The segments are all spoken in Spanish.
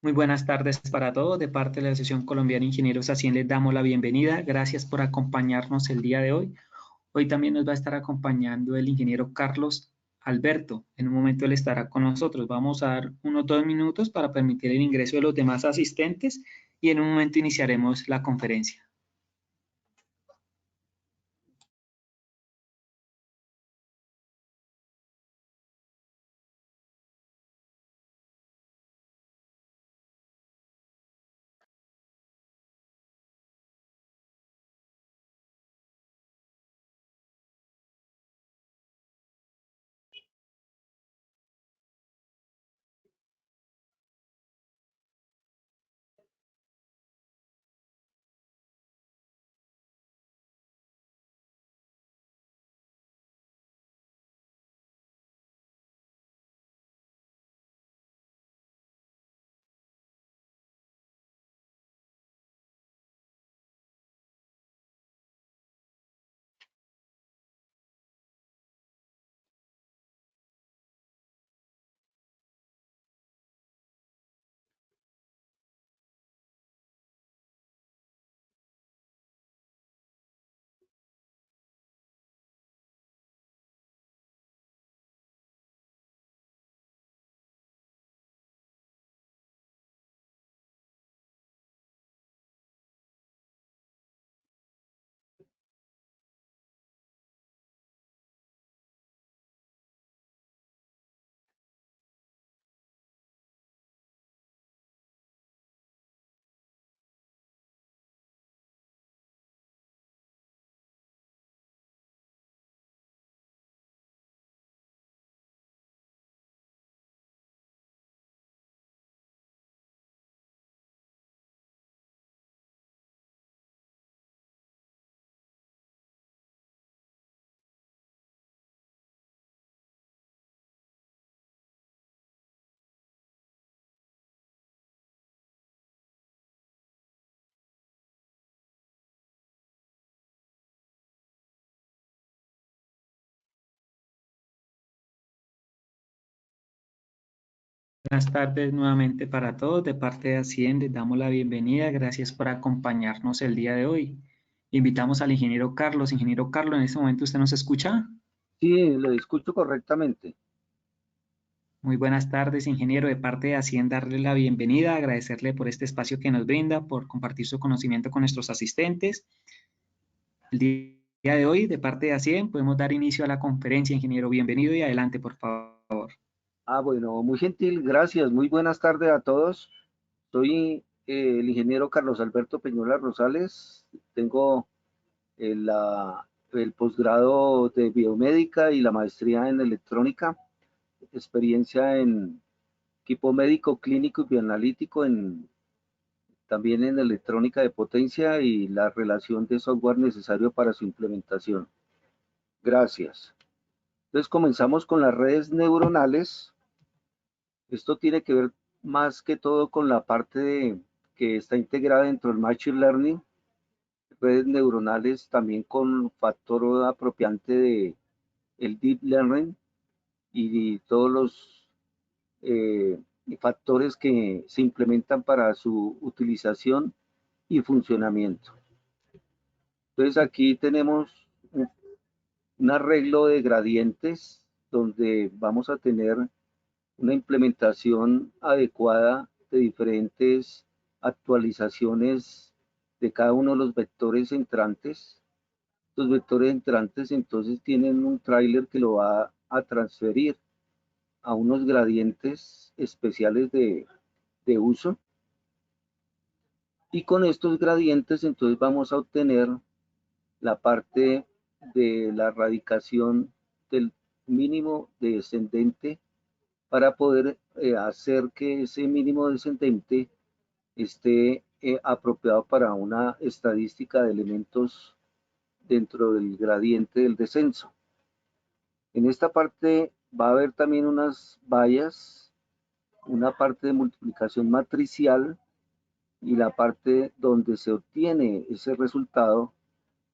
Muy buenas tardes para todos. De parte de la Asociación Colombiana de Ingenieros Asien les damos la bienvenida. Gracias por acompañarnos el día de hoy. Hoy también nos va a estar acompañando el ingeniero Carlos Alberto. En un momento él estará con nosotros. Vamos a dar unos 2 minutos para permitir el ingreso de los demás asistentes y en un momento iniciaremos la conferencia. Buenas tardes nuevamente para todos. De parte de Asien les damos la bienvenida. Gracias por acompañarnos el día de hoy. Invitamos al ingeniero Carlos. Ingeniero Carlos, en este momento usted nos escucha. Sí, lo escucho correctamente. Muy buenas tardes, ingeniero. De parte de Hacienda, darle la bienvenida, agradecerle por este espacio que nos brinda, por compartir su conocimiento con nuestros asistentes. El día de hoy, de parte de Hacienda, podemos dar inicio a la conferencia, ingeniero. Bienvenido y adelante, por favor. Bueno, muy gentil, gracias. Muy buenas tardes a todos. Soy el ingeniero Carlos Alberto Peñola Rosales. Tengo el posgrado de biomédica y la maestría en electrónica, experiencia en equipo médico, clínico y bioanalítico, también en electrónica de potencia y la relación de software necesario para su implementación. Gracias. Entonces comenzamos con las redes neuronales. Esto tiene que ver más que todo con la parte que está integrada dentro del Machine Learning, redes neuronales también con factor apropiante de el Deep Learning y todos los eh, factores que se implementan para su utilización y funcionamiento. Entonces aquí tenemos un arreglo de gradientes donde vamos a tener una implementación adecuada de diferentes actualizaciones de cada uno de los vectores entrantes. Los vectores entrantes entonces tienen un tráiler que lo va a transferir a unos gradientes especiales de uso. Y con estos gradientes entonces vamos a obtener la parte de la radicación del mínimo descendente para poder hacer que ese mínimo descendente esté apropiado para una estadística de elementos dentro del gradiente del descenso. En esta parte va a haber también unas vallas, una parte de multiplicación matricial y la parte donde se obtiene ese resultado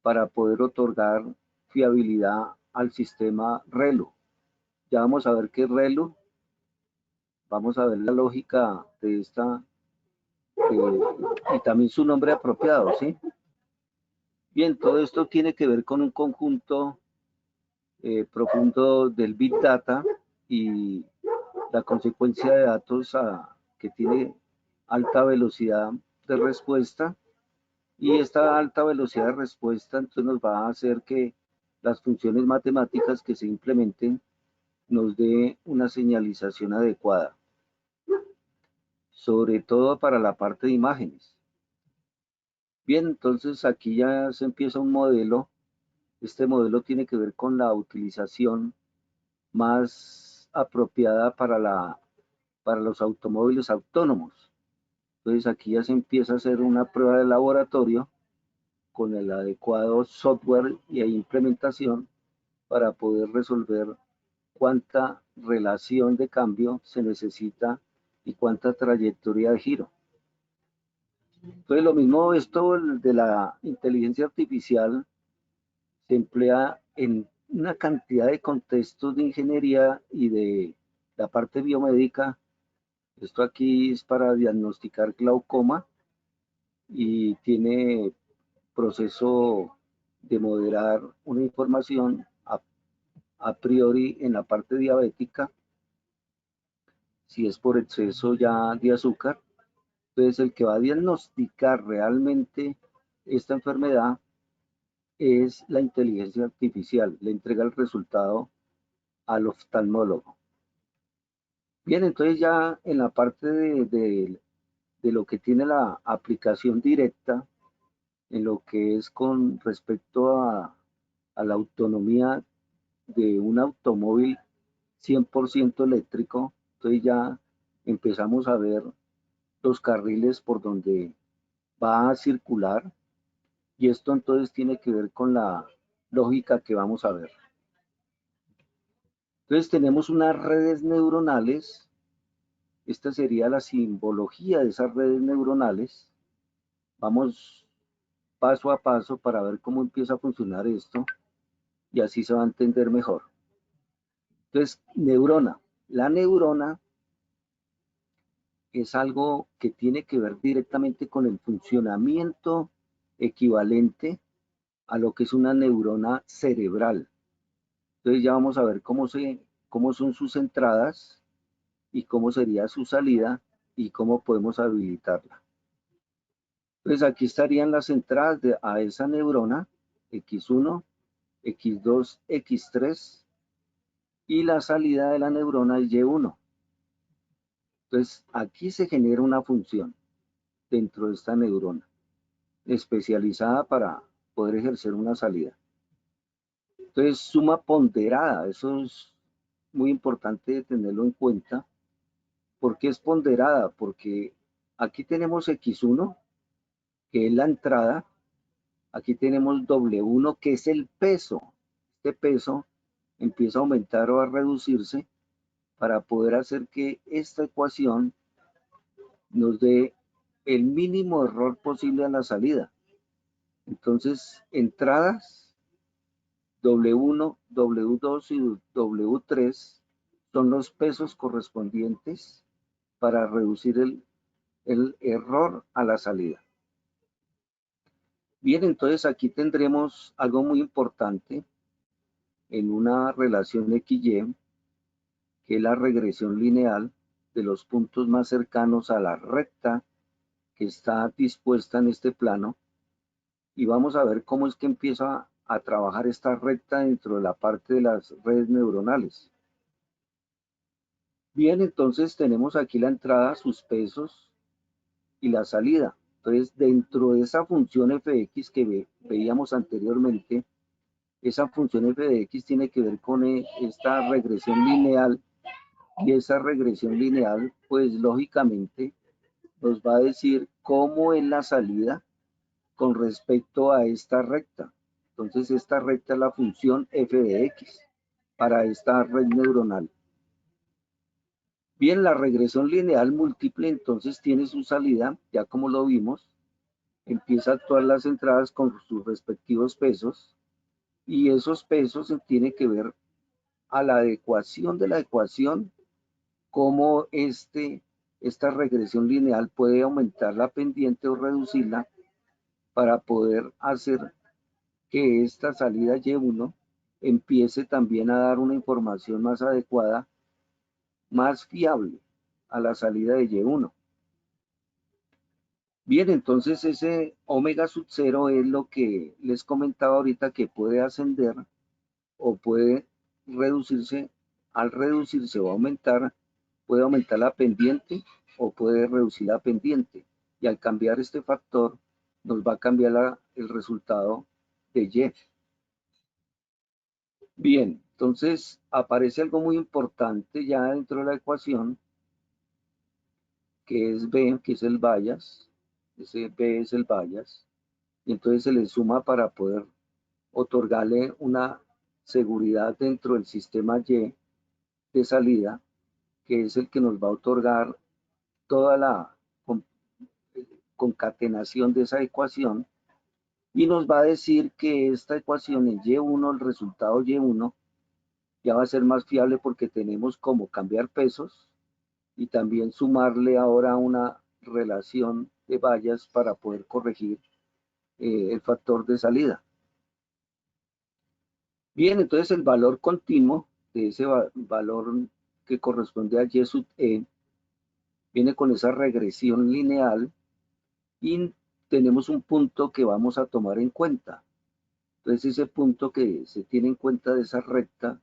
para poder otorgar fiabilidad al sistema ReLU. Ya vamos a ver qué es ReLU. Vamos a ver la lógica de esta y también su nombre apropiado, ¿sí? Bien, todo esto tiene que ver con un conjunto profundo del Big Data y la consecuencia de datos que tiene alta velocidad de respuesta, y esta alta velocidad de respuesta entonces nos va a hacer que las funciones matemáticas que se implementen nos dé una señalización adecuada, sobre todo para la parte de imágenes. Bien, entonces aquí ya se empieza un modelo. Este modelo tiene que ver con la utilización más apropiada para los automóviles autónomos. Entonces aquí ya se empieza a hacer una prueba de laboratorio con el adecuado software y implementación para poder resolver cuánta relación de cambio se necesita y cuánta trayectoria de giro. Entonces lo mismo, esto de la inteligencia artificial se emplea en una cantidad de contextos de ingeniería y de la parte biomédica. Esto aquí es para diagnosticar glaucoma y tiene proceso de moderar una información a priori en la parte diabética, si es por exceso ya de azúcar. Entonces el que va a diagnosticar realmente esta enfermedad es la inteligencia artificial, le entrega el resultado al oftalmólogo. Bien, entonces ya en la parte de lo que tiene la aplicación directa, en lo que es con respecto a la autonomía de un automóvil 100% eléctrico, entonces ya empezamos a ver los carriles por donde va a circular, y esto entonces tiene que ver con la lógica que vamos a ver. Entonces tenemos unas redes neuronales. Esta sería la simbología de esas redes neuronales. Vamos paso a paso para ver cómo empieza a funcionar esto y así se va a entender mejor. Entonces, neurona. La neurona es algo que tiene que ver directamente con el funcionamiento equivalente a lo que es una neurona cerebral. Entonces ya vamos a ver cómo son sus entradas y cómo sería su salida y cómo podemos habilitarla. Entonces aquí estarían las entradas a esa neurona, X1, X2, X3, y la salida de la neurona es Y1. Entonces aquí se genera una función dentro de esta neurona, especializada para poder ejercer una salida. Entonces, suma ponderada, eso es muy importante tenerlo en cuenta. ¿Por qué es ponderada? Porque aquí tenemos X1, que es la entrada. Aquí tenemos W1, que es el peso. Este peso empieza a aumentar o a reducirse para poder hacer que esta ecuación nos dé el mínimo error posible a la salida. Entonces, entradas W1, W2 y W3 son los pesos correspondientes para reducir el error a la salida. Bien, entonces aquí tendremos algo muy importante en una relación XY, que es la regresión lineal de los puntos más cercanos a la recta que está dispuesta en este plano, y vamos a ver cómo es que empieza a trabajar esta recta dentro de la parte de las redes neuronales. Bien, entonces tenemos aquí la entrada, sus pesos y la salida. Entonces, dentro de esa función f de x que veíamos anteriormente, esa función f de x tiene que ver con esta regresión lineal, y esa regresión lineal, pues lógicamente, nos va a decir cómo es la salida con respecto a esta recta. Entonces, esta recta es la función f de x para esta red neuronal. Bien, la regresión lineal múltiple entonces tiene su salida, ya como lo vimos, empieza a actuar las entradas con sus respectivos pesos, y esos pesos tienen que ver a la adecuación de la ecuación, cómo este esta regresión lineal puede aumentar la pendiente o reducirla para poder hacer que esta salida Y1 empiece también a dar una información más adecuada, más fiable a la salida de Y1. Bien, entonces ese omega sub 0 es lo que les comentaba ahorita, que puede ascender o puede reducirse. Al reducirse o aumentar, puede aumentar la pendiente o puede reducir la pendiente. Y al cambiar este factor, nos va a cambiar el resultado de Y. Bien, entonces aparece algo muy importante ya dentro de la ecuación, que es B, que es el bias. Ese B es el bias. Y entonces se le suma para poder otorgarle una seguridad dentro del sistema Y de salida, que es el que nos va a otorgar toda la concatenación de esa ecuación, y nos va a decir que esta ecuación en Y1, el resultado Y1, ya va a ser más fiable porque tenemos como cambiar pesos y también sumarle ahora una relación de vallas para poder corregir el factor de salida. Bien, entonces el valor continuo de ese valor que corresponde a Y sub E viene con esa regresión lineal y tenemos un punto que vamos a tomar en cuenta. Entonces ese punto que se tiene en cuenta de esa recta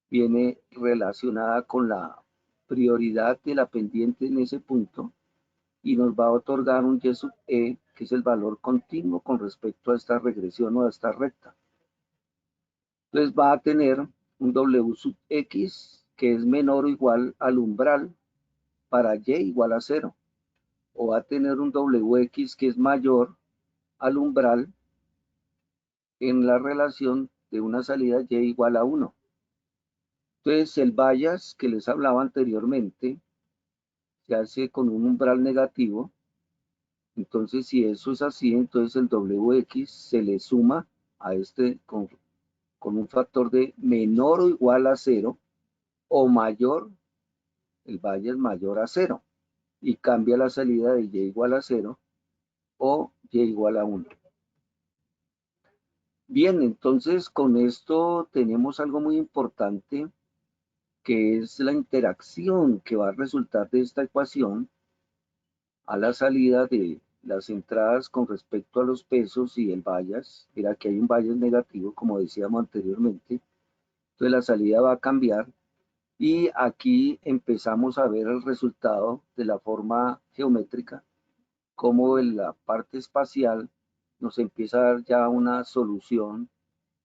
viene relacionada con la prioridad de la pendiente en ese punto y nos va a otorgar un Y sub E, que es el valor continuo con respecto a esta regresión o a esta recta. Entonces va a tener un W sub X que es menor o igual al umbral para Y igual a 0. O va a tener un WX que es mayor al umbral en la relación de una salida Y igual a 1. Entonces el bias que les hablaba anteriormente se hace con un umbral negativo. Entonces si eso es así, entonces el WX se le suma a este con un factor de menor o igual a 0 o mayor, el bias mayor a 0, y cambia la salida de Y igual a 0 o Y igual a 1. Bien, entonces con esto tenemos algo muy importante, que es la interacción que va a resultar de esta ecuación a la salida de las entradas con respecto a los pesos y el bias. Mira que hay un bias negativo, como decíamos anteriormente. Entonces la salida va a cambiar y aquí empezamos a ver el resultado de la forma geométrica, como en la parte espacial nos empieza a dar ya una solución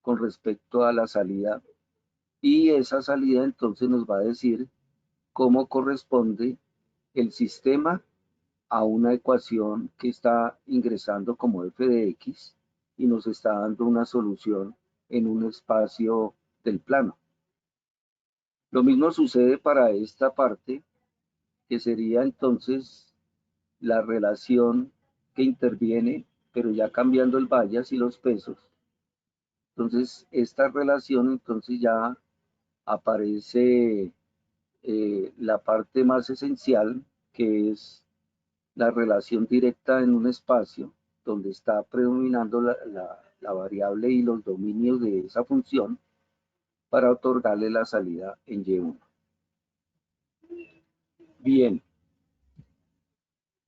con respecto a la salida, y esa salida entonces nos va a decir cómo corresponde el sistema a una ecuación que está ingresando como f de x y nos está dando una solución en un espacio del plano. Lo mismo sucede para esta parte, que sería entonces la relación que interviene, pero ya cambiando el bias y los pesos. Entonces, esta relación entonces ya aparece la parte más esencial, que es la relación directa en un espacio donde está predominando la variable y los dominios de esa función para otorgarle la salida en Y1. Bien,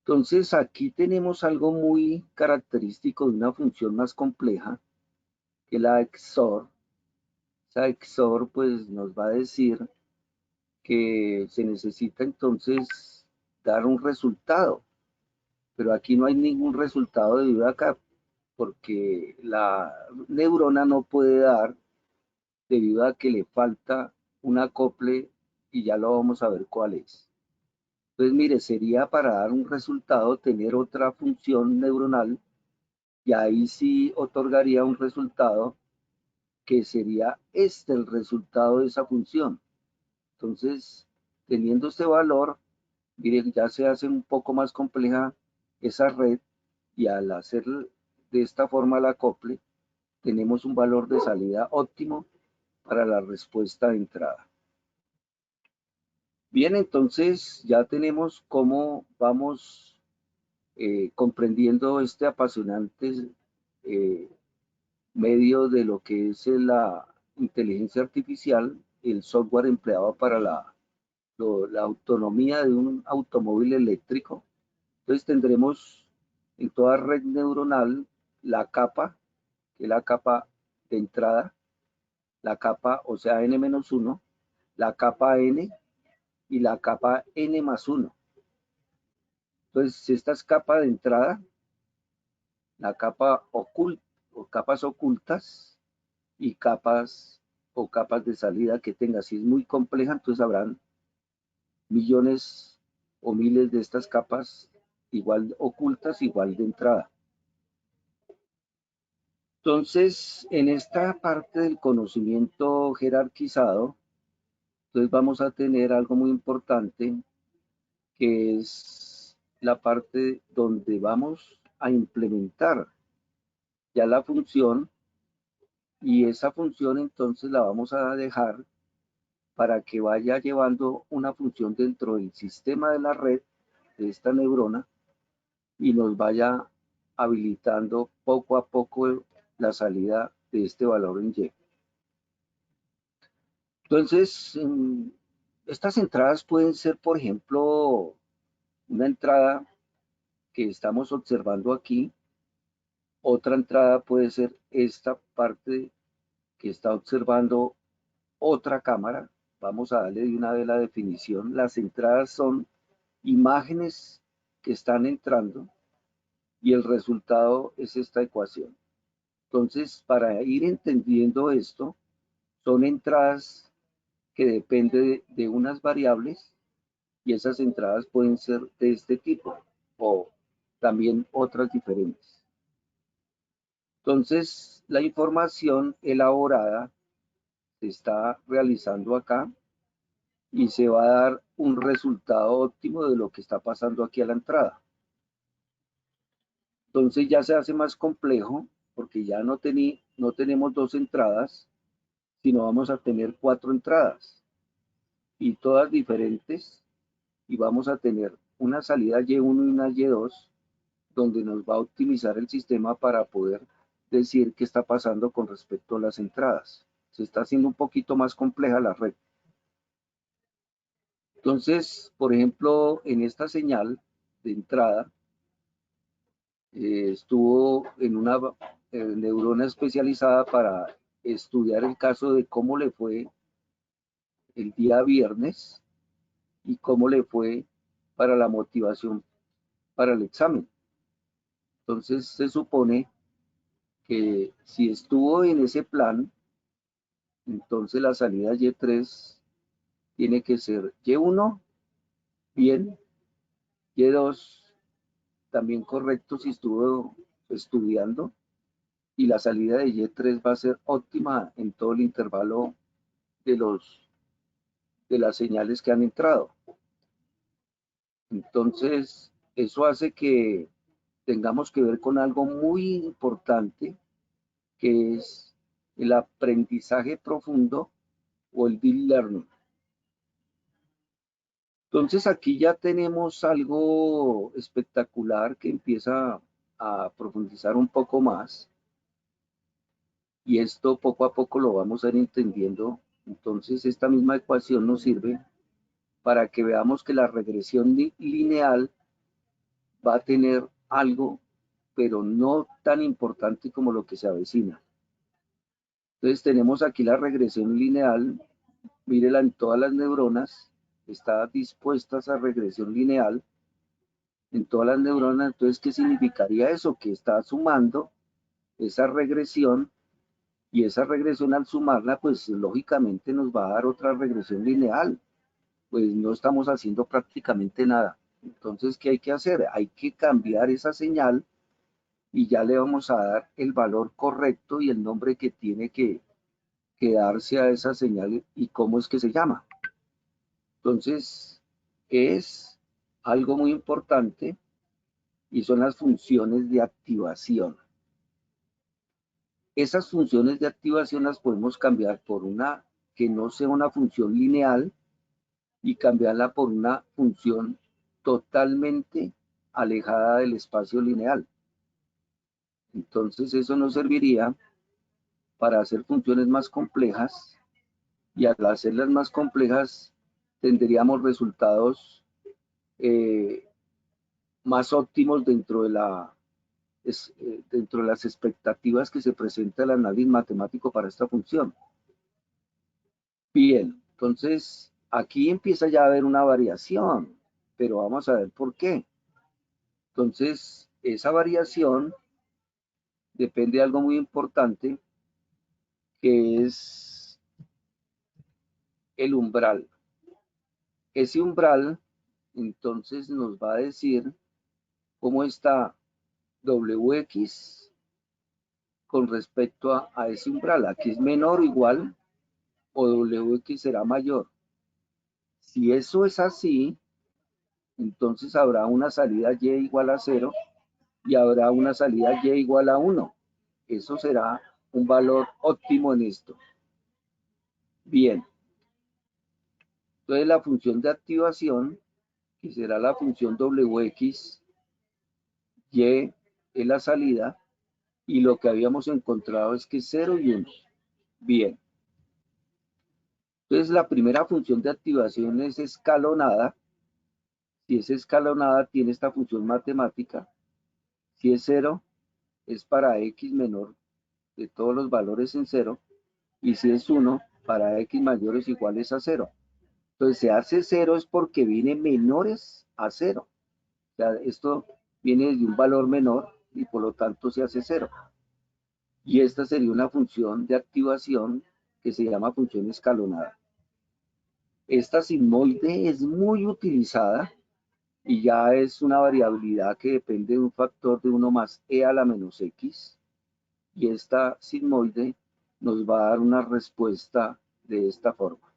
entonces aquí tenemos algo muy característico de una función más compleja, que la XOR. Esa XOR pues nos va a decir que se necesita entonces dar un resultado, pero aquí no hay ningún resultado debido a acá, porque la neurona no puede dar debido a que le falta un acople y ya lo vamos a ver cuál es. Entonces, mire, sería para dar un resultado tener otra función neuronal y ahí sí otorgaría un resultado que sería este el resultado de esa función. Entonces, teniendo este valor, mire, ya se hace un poco más compleja esa red y al hacer de esta forma el acople, tenemos un valor de salida óptimo para la respuesta de entrada. Bien, entonces ya tenemos cómo vamos comprendiendo este apasionante eh, medio de lo que es la inteligencia artificial, el software empleado para la autonomía de un automóvil eléctrico. Entonces tendremos en toda red neuronal la capa, que es la capa de entrada, la capa, o sea, n-1, la capa n y la capa n más 1. Entonces, esta es capa de entrada, la capa oculta o capas ocultas y capas o capas de salida que tenga. Si es muy compleja, entonces habrán millones o miles de estas capas igual ocultas, igual de entrada. Entonces, en esta parte del conocimiento jerarquizado, entonces vamos a tener algo muy importante, que es la parte donde vamos a implementar ya la función, y esa función entonces la vamos a dejar para que vaya llevando una función dentro del sistema de la red de esta neurona y nos vaya habilitando poco a poco la salida de este valor en Y. Entonces, estas entradas pueden ser, por ejemplo, una entrada que estamos observando aquí. Otra entrada puede ser esta parte que está observando otra cámara. Vamos a darle de una vez la definición. Las entradas son imágenes que están entrando y el resultado es esta ecuación. Entonces, para ir entendiendo esto, son entradas que dependen de unas variables, y esas entradas pueden ser de este tipo o también otras diferentes. Entonces, la información elaborada se está realizando acá y se va a dar un resultado óptimo de lo que está pasando aquí a la entrada. Entonces ya se hace más complejo porque ya no tenemos dos entradas, sino vamos a tener 4 entradas y todas diferentes, y vamos a tener una salida Y1 y una Y2 donde nos va a optimizar el sistema para poder decir qué está pasando con respecto a las entradas. Se está haciendo un poquito más compleja la red. Entonces, por ejemplo, en esta señal de entrada, estuvo en una neurona especializada para estudiar el caso de cómo le fue el día viernes y cómo le fue para la motivación para el examen. Entonces, se supone que si estuvo en ese plan, entonces la salida Y3 tiene que ser Y1, bien, Y2, también correcto si estuvo estudiando, y la salida de Y3 va a ser óptima en todo el intervalo de las señales que han entrado. Entonces, eso hace que tengamos que ver con algo muy importante, que es el aprendizaje profundo o el deep learning. Entonces aquí ya tenemos algo espectacular que empieza a profundizar un poco más, y esto poco a poco lo vamos a ir entendiendo. Entonces esta misma ecuación nos sirve para que veamos que la regresión lineal va a tener algo, pero no tan importante como lo que se avecina. Entonces tenemos aquí la regresión lineal, mírela en todas las neuronas, está dispuesta esa regresión lineal en todas las neuronas. Entonces, ¿qué significaría eso? Que está sumando esa regresión, y esa regresión al sumarla, pues lógicamente nos va a dar otra regresión lineal. Pues no estamos haciendo prácticamente nada. Entonces, ¿qué hay que hacer? Hay que cambiar esa señal y ya le vamos a dar el valor correcto y el nombre que tiene que darse a esa señal y cómo es que se llama. Entonces, es algo muy importante y son las funciones de activación. Esas funciones de activación las podemos cambiar por una que no sea una función lineal y cambiarla por una función totalmente alejada del espacio lineal. Entonces eso nos serviría para hacer funciones más complejas, y al hacerlas más complejas tendríamos resultados más óptimos dentro de las expectativas que se presenta el análisis matemático para esta función. Bien, entonces aquí empieza ya a haber una variación, pero vamos a ver por qué. Entonces, esa variación depende de algo muy importante, que es el umbral. Ese umbral, entonces, nos va a decir cómo está Wx con respecto a ese umbral. Aquí es menor o igual, o Wx será mayor. Si eso es así, entonces habrá una salida y igual a 0 y habrá una salida y igual a 1. Eso será un valor óptimo en esto. Bien. Entonces la función de activación, que será la función Wx, y es la salida, y lo que habíamos encontrado es que 0 y 1. Bien. Entonces la primera función de activación es escalonada. Si es escalonada, tiene esta función matemática. Si es 0, es para x menor de todos los valores en 0. Y si es 1, para x mayores iguales a 0. Entonces se hace 0 es porque viene menores a 0. O sea, esto viene de un valor menor y por lo tanto se hace 0. Y esta sería una función de activación que se llama función escalonada. Esta sigmoide es muy utilizada y ya es una variabilidad que depende de un factor de 1 más e a la menos x. Y esta sigmoide nos va a dar una respuesta de esta forma.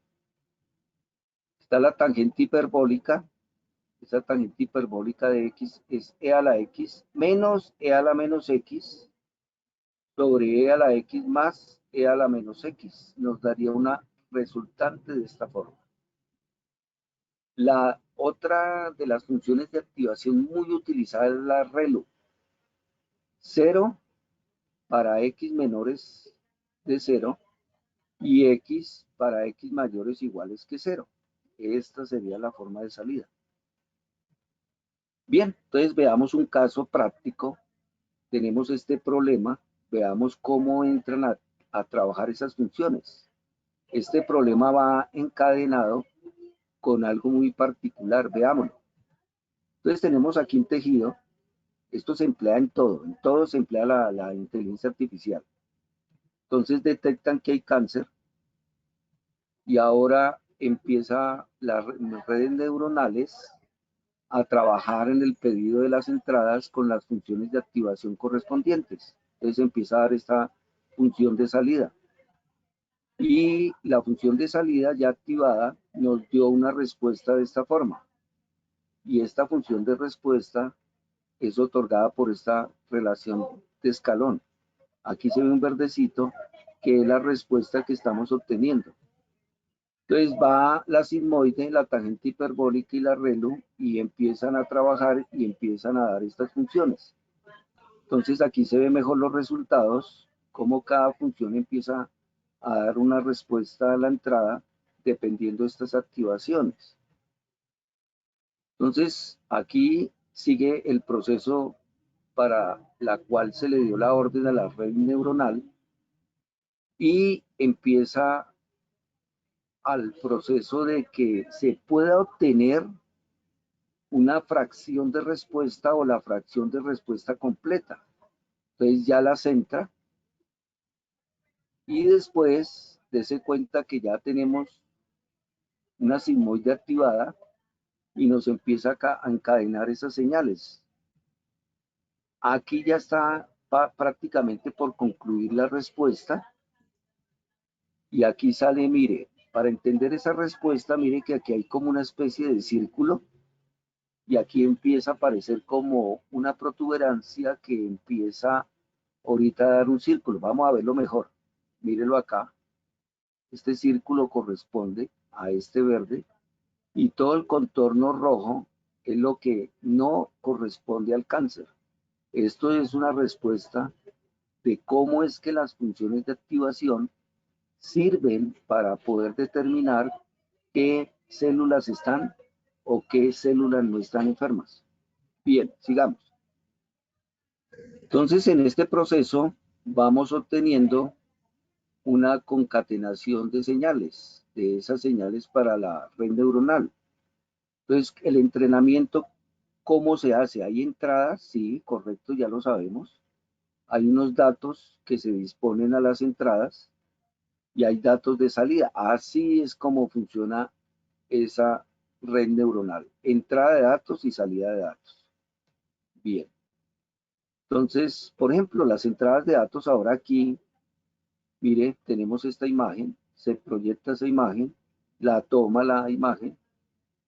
Está la tangente hiperbólica. Esa tangente hiperbólica de x es e a la x menos e a la menos x sobre e a la x más e a la menos x. Nos daría una resultante de esta forma. La otra de las funciones de activación muy utilizada es la ReLU. 0 para x menores de 0 y x para x mayores iguales que 0. Esta sería la forma de salida. Bien, entonces veamos un caso práctico. Tenemos este problema, veamos cómo entran a trabajar esas funciones. Este problema va encadenado con algo muy particular, veámoslo. Entonces tenemos aquí un tejido, esto se emplea en todo se emplea la inteligencia artificial. Entonces detectan que hay cáncer y ahora empieza las redes neuronales a trabajar en el pedido de las entradas con las funciones de activación correspondientes. Entonces empieza a dar esta función de salida. Y la función de salida ya activada nos dio una respuesta de esta forma. Y esta función de respuesta es otorgada por esta relación de escalón. Aquí se ve un verdecito que es la respuesta que estamos obteniendo. Entonces va la sigmoide, la tangente hiperbólica y la ReLU y empiezan a trabajar y empiezan a dar estas funciones. Entonces aquí se ven mejor los resultados, cómo cada función empieza a dar una respuesta a la entrada dependiendo de estas activaciones. Entonces aquí sigue el proceso para la cual se le dio la orden a la red neuronal y empieza al proceso de que se pueda obtener una fracción de respuesta o la fracción de respuesta completa. Entonces ya la centra y después dése cuenta que ya tenemos una sigmoide activada y nos empieza a encadenar esas señales. Aquí ya está prácticamente por concluir la respuesta y aquí sale, mire, para entender esa respuesta, mire que aquí hay como una especie de círculo y aquí empieza a aparecer como una protuberancia que empieza ahorita a dar un círculo. Vamos a verlo mejor. Mírelo acá. Este círculo corresponde a este verde y todo el contorno rojo es lo que no corresponde al cáncer. Esto es una respuesta de cómo es que las funciones de activación sirven para poder determinar qué células están o qué células no están enfermas. Bien, sigamos. Entonces, en este proceso vamos obteniendo una concatenación de señales, de esas señales para la red neuronal. Entonces, el entrenamiento, ¿cómo se hace? ¿Hay entradas? Sí, correcto, ya lo sabemos. Hay unos datos que se disponen a las entradas y hay datos de salida. Así es como funciona esa red neuronal. Entrada de datos y salida de datos. Bien. Entonces, por ejemplo, las entradas de datos ahora aquí, mire, tenemos esta imagen, se proyecta esa imagen, la toma la imagen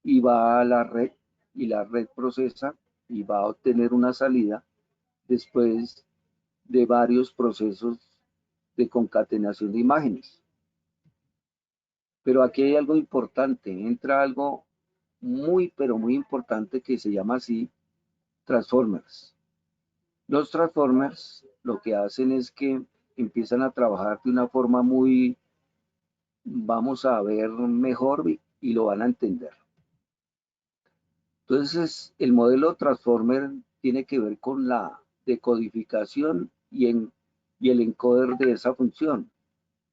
y va a la red y la red procesa y va a obtener una salida después de varios procesos de concatenación de imágenes. Pero aquí hay algo importante, entra algo muy, pero muy importante que se llama así transformers. Los transformers lo que hacen es que empiezan a trabajar de una forma muy, vamos a ver mejor y lo van a entender. Entonces, el modelo transformer tiene que ver con la decodificación y el encoder de esa función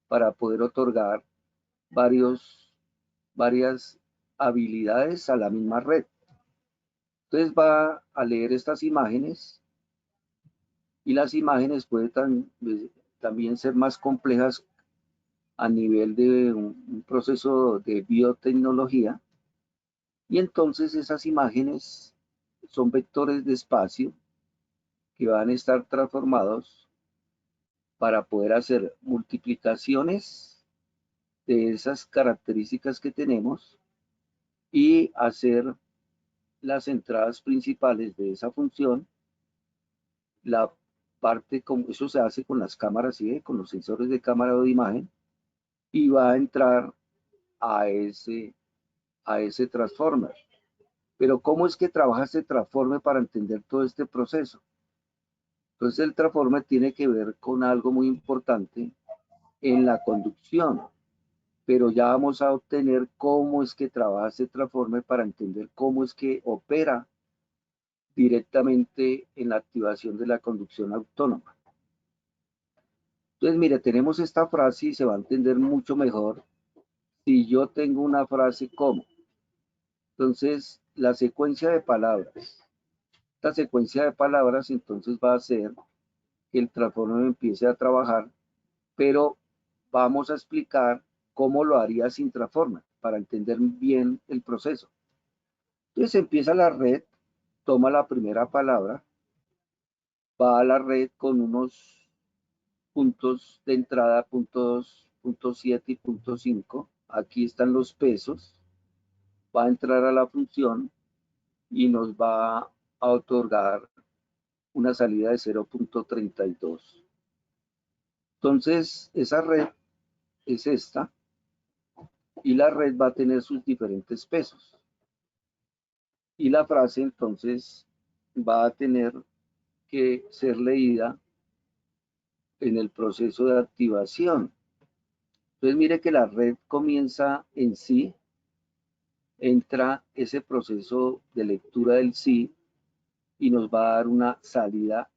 para poder otorgar varias habilidades a la misma red. Entonces va a leer estas imágenes y las imágenes pueden también ser más complejas a nivel de un proceso de biotecnología. Y entonces esas imágenes son vectores de espacio que van a estar transformados para poder hacer multiplicaciones de esas características que tenemos y hacer las entradas principales de esa función. La parte, como eso se hace con las cámaras, ¿sí? Con los sensores de cámara o de imagen, y va a entrar a ese transformer. Pero ¿cómo es que trabaja este transformer para entender todo este proceso? Entonces el transformer tiene que ver con algo muy importante en la conducción, pero ya vamos a obtener cómo es que trabaja este transformer para entender cómo es que opera directamente en la activación de la conducción autónoma. Entonces, mire, tenemos esta frase y se va a entender mucho mejor si yo tengo una frase como. Entonces, la secuencia de palabras. Esta secuencia de palabras entonces va a hacer que el transformer empiece a trabajar, pero vamos a explicar cómo lo haría sin transformer para entender bien el proceso. Entonces empieza la red, toma la primera palabra, va a la red con unos puntos de entrada, punto 2, punto 7 y punto 5. Aquí están los pesos. Va a entrar a la función y nos va a otorgar una salida de 0.32. Entonces, esa red es esta y la red va a tener sus diferentes pesos. Y la frase entonces va a tener que ser leída en el proceso de activación. Entonces mire que la red comienza en sí, entra ese proceso de lectura del sí y nos va a dar una salida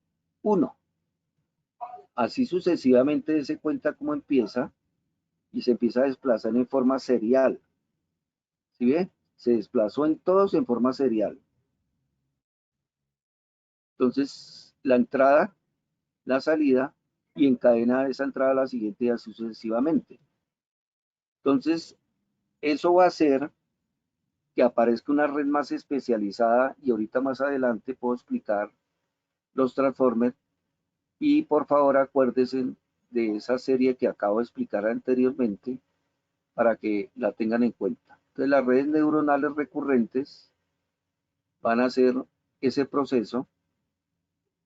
1. Así sucesivamente se cuenta cómo empieza y se empieza a desplazar en forma serial. ¿Sí ve? Se desplazó en todos en forma serial. Entonces, la entrada, la salida y encadena esa entrada a la siguiente y así sucesivamente. Entonces, eso va a hacer que aparezca una red más especializada y ahorita más adelante puedo explicar los transformers y por favor acuérdense de esa serie que acabo de explicar anteriormente para que la tengan en cuenta. Entonces las redes neuronales recurrentes van a hacer ese proceso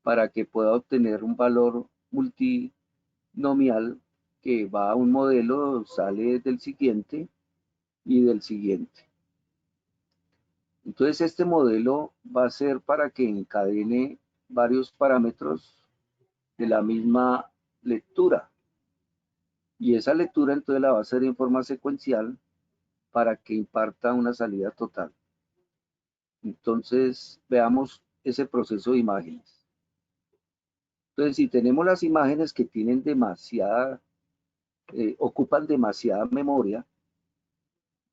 para que pueda obtener un valor multinomial que va a un modelo, sale del siguiente y del siguiente. Entonces este modelo va a ser para que encadene varios parámetros de la misma lectura. Y esa lectura entonces la va a hacer en forma secuencial para que imparta una salida total. Entonces veamos ese proceso de imágenes. Entonces si tenemos las imágenes que tienen demasiada, ocupan demasiada memoria,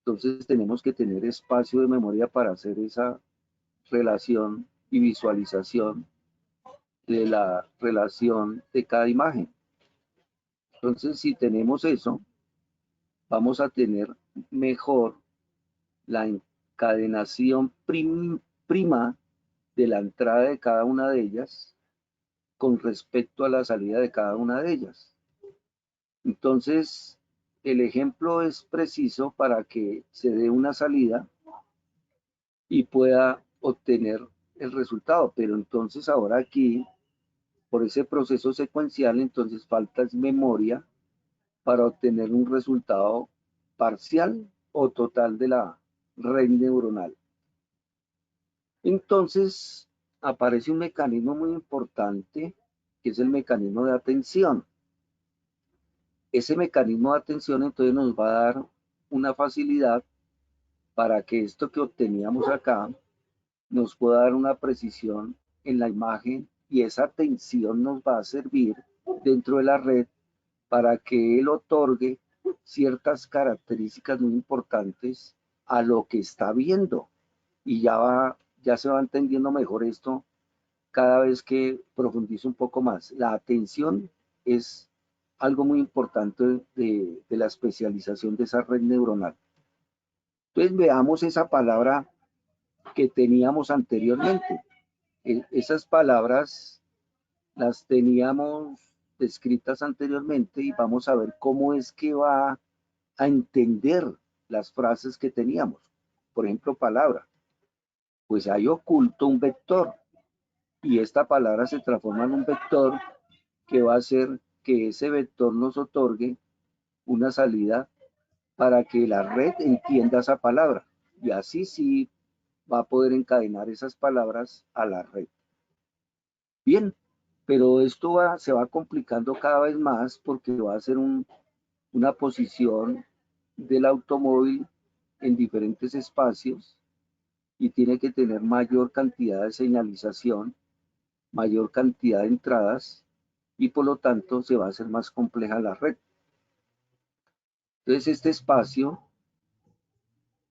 entonces tenemos que tener espacio de memoria para hacer esa relación y visualización de la relación de cada imagen. Entonces, si tenemos eso, vamos a tener mejor la encadenación prima de la entrada de cada una de ellas con respecto a la salida de cada una de ellas. Entonces, el ejemplo es preciso para que se dé una salida y pueda obtener el resultado. Pero entonces ahora aquí, por ese proceso secuencial, entonces falta es memoria para obtener un resultado parcial o total de la red neuronal. Entonces aparece un mecanismo muy importante que es el mecanismo de atención. Ese mecanismo de atención entonces nos va a dar una facilidad para que esto que obteníamos acá nos pueda dar una precisión en la imagen y esa atención nos va a servir dentro de la red para que él otorgue ciertas características muy importantes a lo que está viendo. Y ya se va entendiendo mejor esto cada vez que profundizo un poco más. La atención es algo muy importante de la especialización de esa red neuronal. Entonces veamos esa palabra que teníamos anteriormente. Esas palabras las teníamos descritas anteriormente y vamos a ver cómo es que va a entender las frases que teníamos. Por ejemplo, palabra. Pues hay oculto un vector y esta palabra se transforma en un vector que va a hacer que ese vector nos otorgue una salida para que la red entienda esa palabra y así sí va a poder encadenar esas palabras a la red. Bien, pero esto se va complicando cada vez más porque va a ser una posición del automóvil en diferentes espacios y tiene que tener mayor cantidad de señalización, mayor cantidad de entradas y por lo tanto se va a hacer más compleja la red. Entonces este espacio,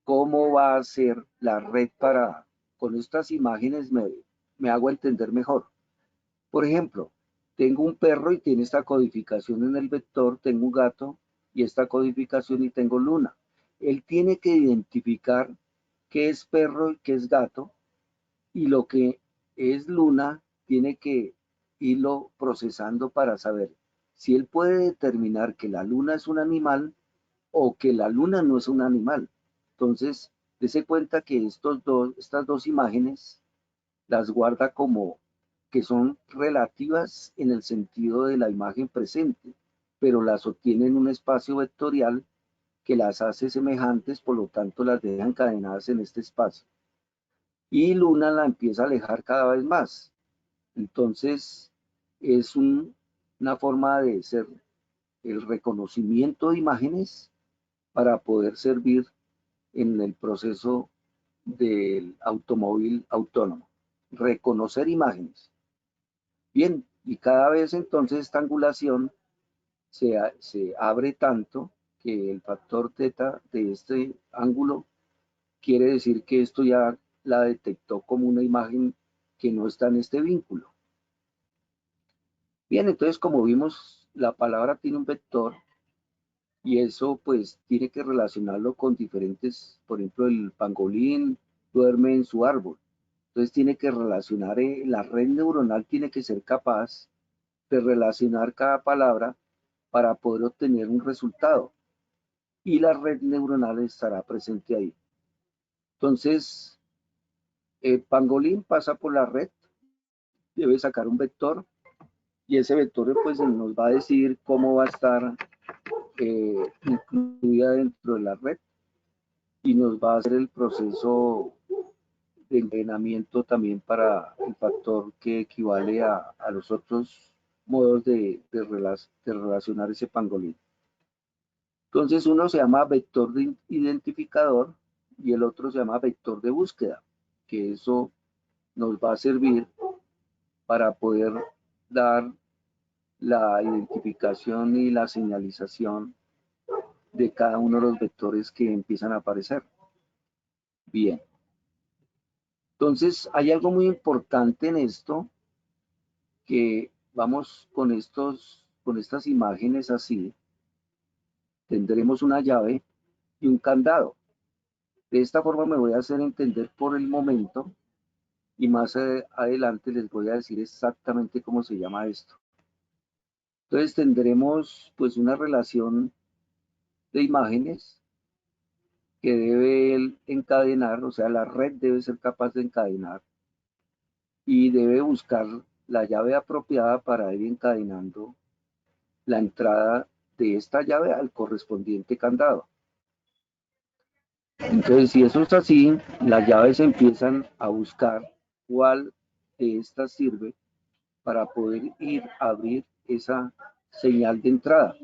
¿cómo va a ser la red para, con estas imágenes me hago entender mejor? Por ejemplo, tengo un perro y tiene esta codificación en el vector, tengo un gato y esta codificación y tengo luna. Él tiene que identificar qué es perro y qué es gato y lo que es luna tiene que irlo procesando para saber si él puede determinar que la luna es un animal o que la luna no es un animal. Entonces, dése cuenta que estas dos imágenes las guarda como que son relativas en el sentido de la imagen presente, pero las obtiene en un espacio vectorial que las hace semejantes, por lo tanto las deja encadenadas en este espacio. Y Luna la empieza a alejar cada vez más. Entonces, es una forma de ser el reconocimiento de imágenes para poder servir en el proceso del automóvil autónomo. Reconocer imágenes. Bien, y cada vez entonces esta angulación se abre tanto que el factor θ de este ángulo quiere decir que esto ya la detectó como una imagen que no está en este vínculo. Bien, entonces como vimos, la palabra tiene un vector y eso pues tiene que relacionarlo con diferentes, por ejemplo, el pangolín duerme en su árbol. Entonces tiene que relacionar, la red neuronal tiene que ser capaz de relacionar cada palabra para poder obtener un resultado. Y la red neuronal estará presente ahí. Entonces, el pangolín pasa por la red, debe sacar un vector y ese vector pues nos va a decir cómo va a estar incluida dentro de la red y nos va a hacer el proceso de encadenamiento también para el factor que equivale a los otros modos de relacionar ese pangolín. Entonces uno se llama vector de identificador y el otro se llama vector de búsqueda, que eso nos va a servir para poder dar la identificación y la señalización de cada uno de los vectores que empiezan a aparecer. Bien. Entonces, hay algo muy importante en esto, que vamos con estas imágenes así, tendremos una llave y un candado. De esta forma me voy a hacer entender por el momento y más adelante les voy a decir exactamente cómo se llama esto. Entonces tendremos pues una relación de imágenes que debe encadenar, o sea, la red debe ser capaz de encadenar y debe buscar la llave apropiada para ir encadenando la entrada de esta llave al correspondiente candado. Entonces, si eso es así, las llaves empiezan a buscar cuál de estas sirve para poder ir a abrir esa señal de entrada.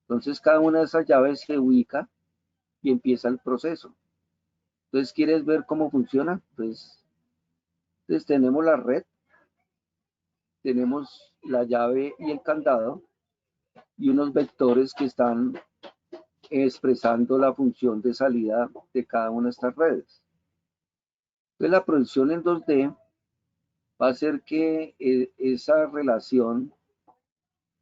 Entonces, cada una de esas llaves se ubica y empieza el proceso. Entonces, ¿quieres ver cómo funciona? Entonces tenemos la red, tenemos la llave y el candado y unos vectores que están expresando la función de salida de cada una de estas redes. Entonces, la proyección en 2D va a hacer que esa relación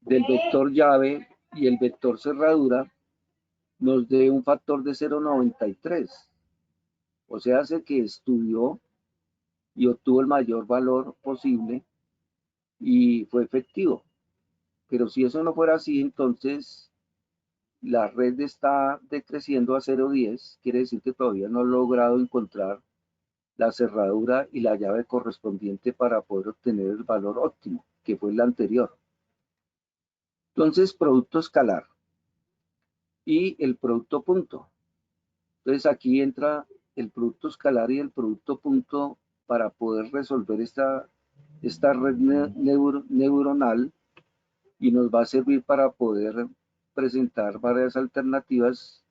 del vector llave y el vector cerradura nos dé un factor de 0,93. O sea, hace que estudió y obtuvo el mayor valor posible y fue efectivo. Pero si eso no fuera así, entonces la red está decreciendo a 0,10. Quiere decir que todavía no ha logrado encontrar la cerradura y la llave correspondiente para poder obtener el valor óptimo, que fue el anterior. Entonces, producto escalar y el producto punto. Entonces, aquí entra el producto escalar y el producto punto para poder resolver esta red neuronal y nos va a servir para poder presentar varias alternativas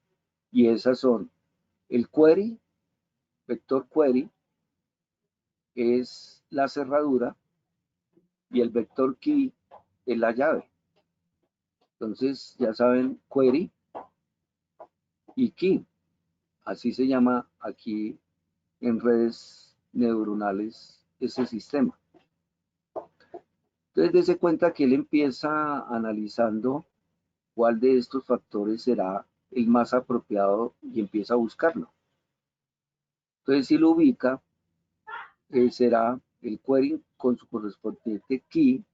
y esas son el query, vector query, es la cerradura y el vector key es la llave. Entonces, ya saben, query y key. Así se llama aquí en redes neuronales ese sistema. Entonces, dése cuenta que él empieza analizando cuál de estos factores será el más apropiado y empieza a buscarlo. Entonces, si lo ubica, será el query con su correspondiente key,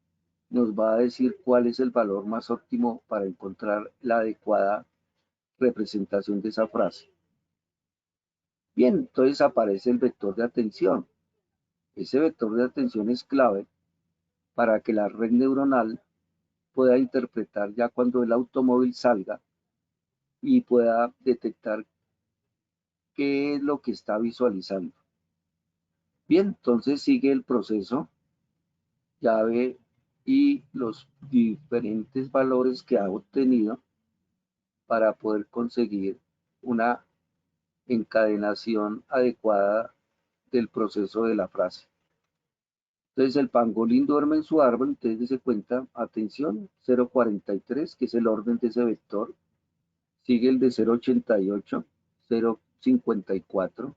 nos va a decir cuál es el valor más óptimo para encontrar la adecuada representación de esa frase. Bien, entonces aparece el vector de atención. Ese vector de atención es clave para que la red neuronal pueda interpretar ya cuando el automóvil salga y pueda detectar qué es lo que está visualizando. Bien, entonces sigue el proceso, llave y los diferentes valores que ha obtenido para poder conseguir una encadenación adecuada del proceso de la frase. Entonces el pangolín duerme en su árbol, entonces dése cuenta, atención, 0,43, que es el orden de ese vector, sigue el de 0,88, 0,54,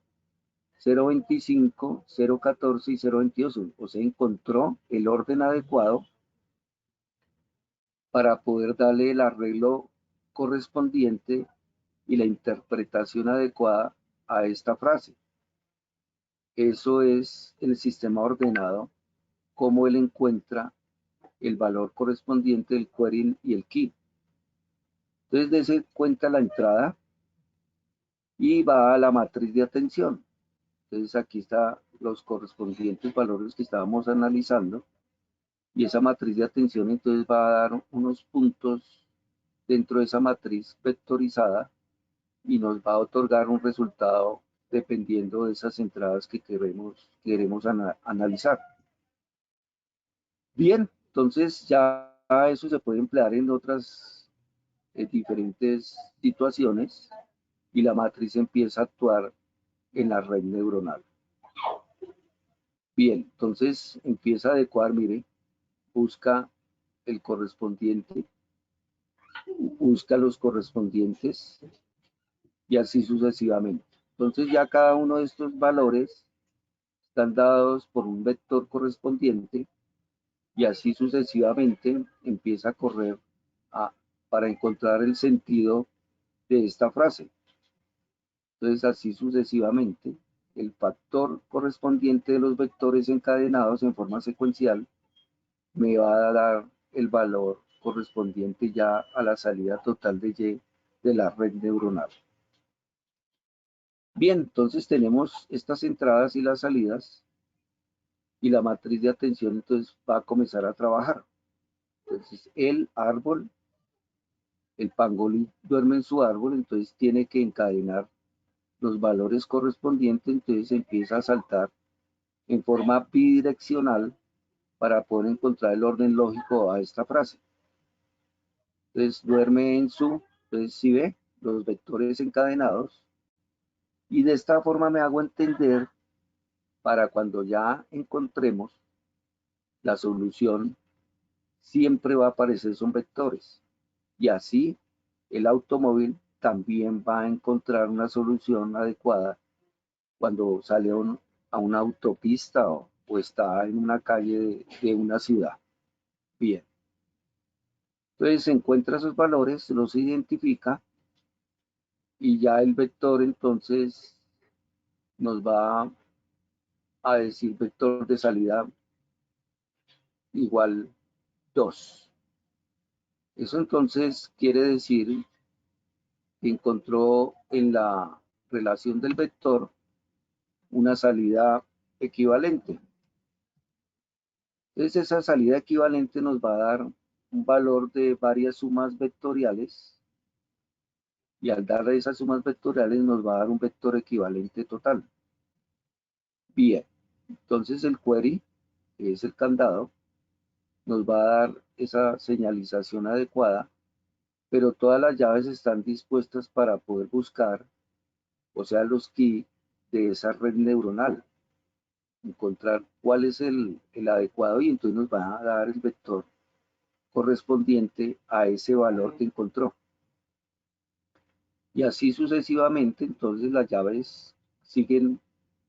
0,25, 0,14 y 0,22, o sea, encontró el orden adecuado para poder darle el arreglo correspondiente y la interpretación adecuada a esta frase. Eso es el sistema ordenado, cómo él encuentra el valor correspondiente del query y el key. Entonces, dése cuenta la entrada y va a la matriz de atención. Entonces, aquí están los correspondientes valores que estábamos analizando. Y esa matriz de atención entonces va a dar unos puntos dentro de esa matriz vectorizada y nos va a otorgar un resultado dependiendo de esas entradas que queremos analizar. Bien, entonces ya eso se puede emplear en otras diferentes situaciones y la matriz empieza a actuar en la red neuronal. Bien, entonces empieza a adecuar, mire, busca el correspondiente, busca los correspondientes y así sucesivamente. Entonces ya cada uno de estos valores están dados por un vector correspondiente y así sucesivamente empieza a correr para encontrar el sentido de esta frase. Entonces así sucesivamente el factor correspondiente de los vectores encadenados en forma secuencial me va a dar el valor correspondiente ya a la salida total de Y de la red neuronal. Bien, entonces tenemos estas entradas y las salidas y la matriz de atención entonces va a comenzar a trabajar. Entonces el árbol, el pangolín duerme en su árbol, entonces tiene que encadenar los valores correspondientes, entonces empieza a saltar en forma bidireccional para poder encontrar el orden lógico a esta frase. Entonces duerme en su, entonces si ve los vectores encadenados y de esta forma me hago entender para cuando ya encontremos la solución, siempre va a aparecer son vectores y así el automóvil también va a encontrar una solución adecuada cuando sale a una autopista o está en una calle de una ciudad. Bien. Entonces encuentra esos valores, los identifica y ya el vector entonces nos va a decir vector de salida igual 2. Eso entonces quiere decir que encontró en la relación del vector una salida equivalente. Entonces esa salida equivalente nos va a dar un valor de varias sumas vectoriales y al dar esas sumas vectoriales nos va a dar un vector equivalente total. Bien, entonces el query, que es el candado, nos va a dar esa señalización adecuada, pero todas las llaves están dispuestas para poder buscar, o sea, los keys de esa red neuronal, encontrar cuál es el adecuado y entonces nos va a dar el vector correspondiente a ese valor que encontró. Y así sucesivamente, entonces las llaves siguen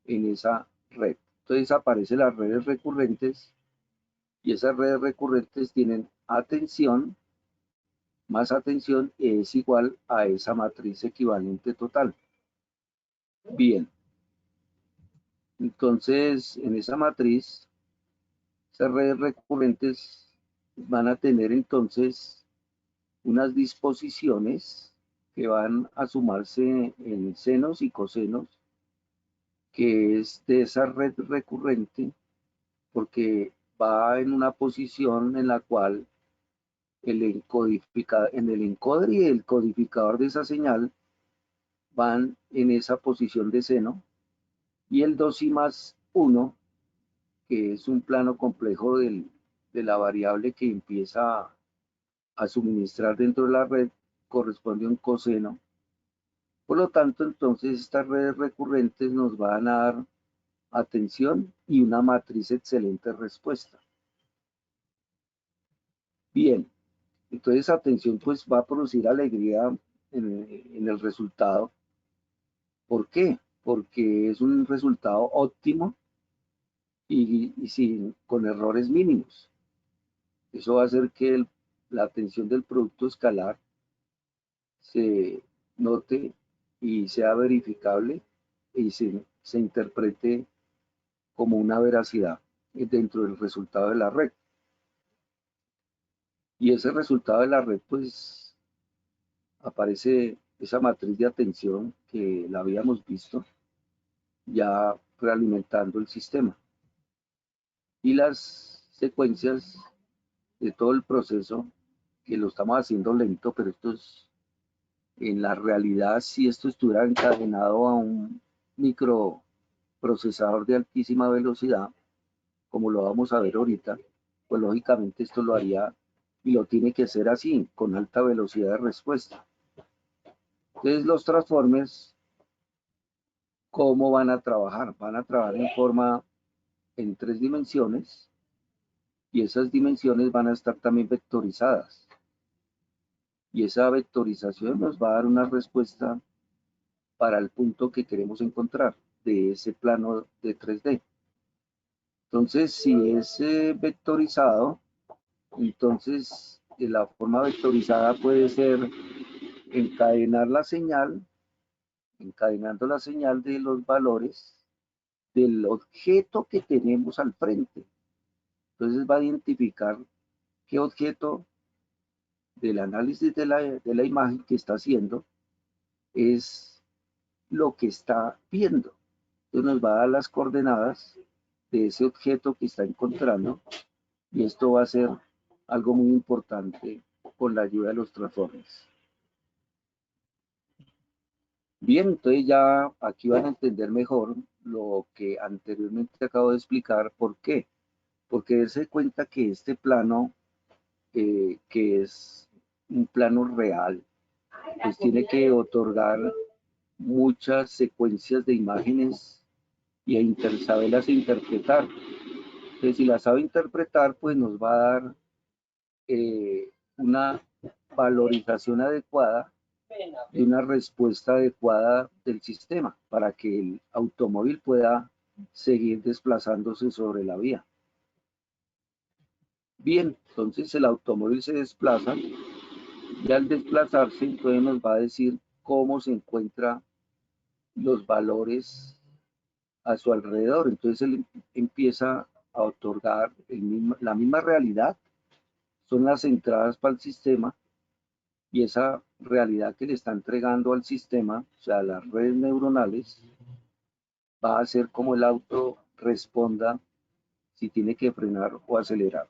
en esa red. Entonces aparecen las redes recurrentes y esas redes recurrentes tienen atención más atención es igual a esa matriz equivalente total. Bien, entonces en esa matriz, esas redes recurrentes van a tener entonces unas disposiciones que van a sumarse en senos y cosenos, que es de esa red recurrente, porque va en una posición en la cual en el encoder y el codificador de esa señal van en esa posición de seno, y el 2 y más 1, que es un plano complejo de la variable que empieza a suministrar dentro de la red, corresponde a un coseno. Por lo tanto, entonces estas redes recurrentes nos van a dar atención y una matriz excelente respuesta. Bien, entonces atención pues va a producir alegría en el resultado. ¿Por qué? Porque es un resultado óptimo y con errores mínimos. Eso va a hacer que la atención del producto escalar se note y sea verificable y se interprete como una veracidad dentro del resultado de la red. Y ese resultado de la red, pues, aparece esa matriz de atención que la habíamos visto, ya realimentando el sistema. Y las secuencias de todo el proceso, que lo estamos haciendo lento, pero esto es, en la realidad, si esto estuviera encadenado microprocesador de altísima velocidad, como lo vamos a ver ahorita, pues lógicamente esto lo haría y lo tiene que hacer así, con alta velocidad de respuesta. Entonces los transformers, ¿cómo van a trabajar? Van a trabajar en forma en 3 dimensiones y esas dimensiones van a estar también vectorizadas. Y esa vectorización nos va a dar una respuesta para el punto que queremos encontrar de ese plano de 3D. Entonces, si es vectorizado, entonces la forma vectorizada puede ser encadenar la señal, encadenando la señal de los valores del objeto que tenemos al frente. Entonces va a identificar qué objeto del análisis de la imagen que está haciendo es lo que está viendo. Entonces nos va a dar las coordenadas de ese objeto que está encontrando y esto va a ser algo muy importante con la ayuda de los transformers. Bien, entonces ya aquí van a entender mejor lo que anteriormente acabo de explicar. ¿Por qué? Porque darse cuenta que este plano, que es un plano real, pues tiene que otorgar muchas secuencias de imágenes y saberlas interpretar. Entonces, si las sabe interpretar, pues nos va a dar una valorización adecuada y una respuesta adecuada del sistema para que el automóvil pueda seguir desplazándose sobre la vía. Bien, entonces el automóvil se desplaza y al desplazarse entonces nos va a decir cómo se encuentran los valores a su alrededor. Entonces él empieza a otorgar la misma realidad, son las entradas para el sistema y esa realidad que le está entregando al sistema, o sea, las redes neuronales, va a hacer como el auto responda si tiene que frenar o acelerar.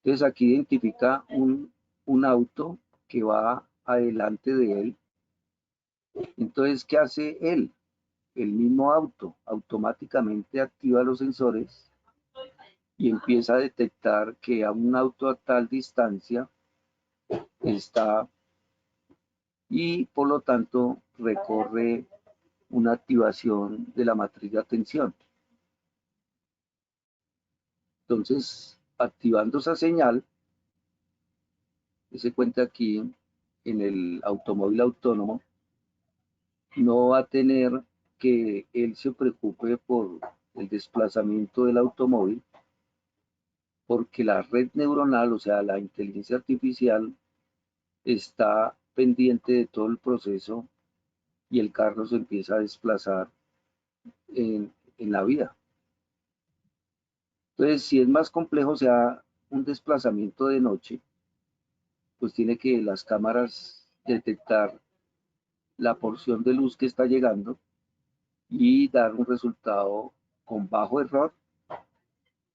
Entonces aquí identifica un auto que va adelante de él. Entonces, ¿qué hace él? El mismo auto automáticamente activa los sensores y empieza a detectar que a un auto a tal distancia está y por lo tanto recorre una activación de la matriz de atención. Entonces, activando esa señal, se cuenta aquí en el automóvil autónomo, no va a tener que él se preocupe por el desplazamiento del automóvil, porque la red neuronal, o sea, la inteligencia artificial, está pendiente de todo el proceso y el carro se empieza a desplazar en la vía. Entonces, si es más complejo, o sea, un desplazamiento de noche, pues tiene que las cámaras detectar la porción de luz que está llegando y dar un resultado con bajo error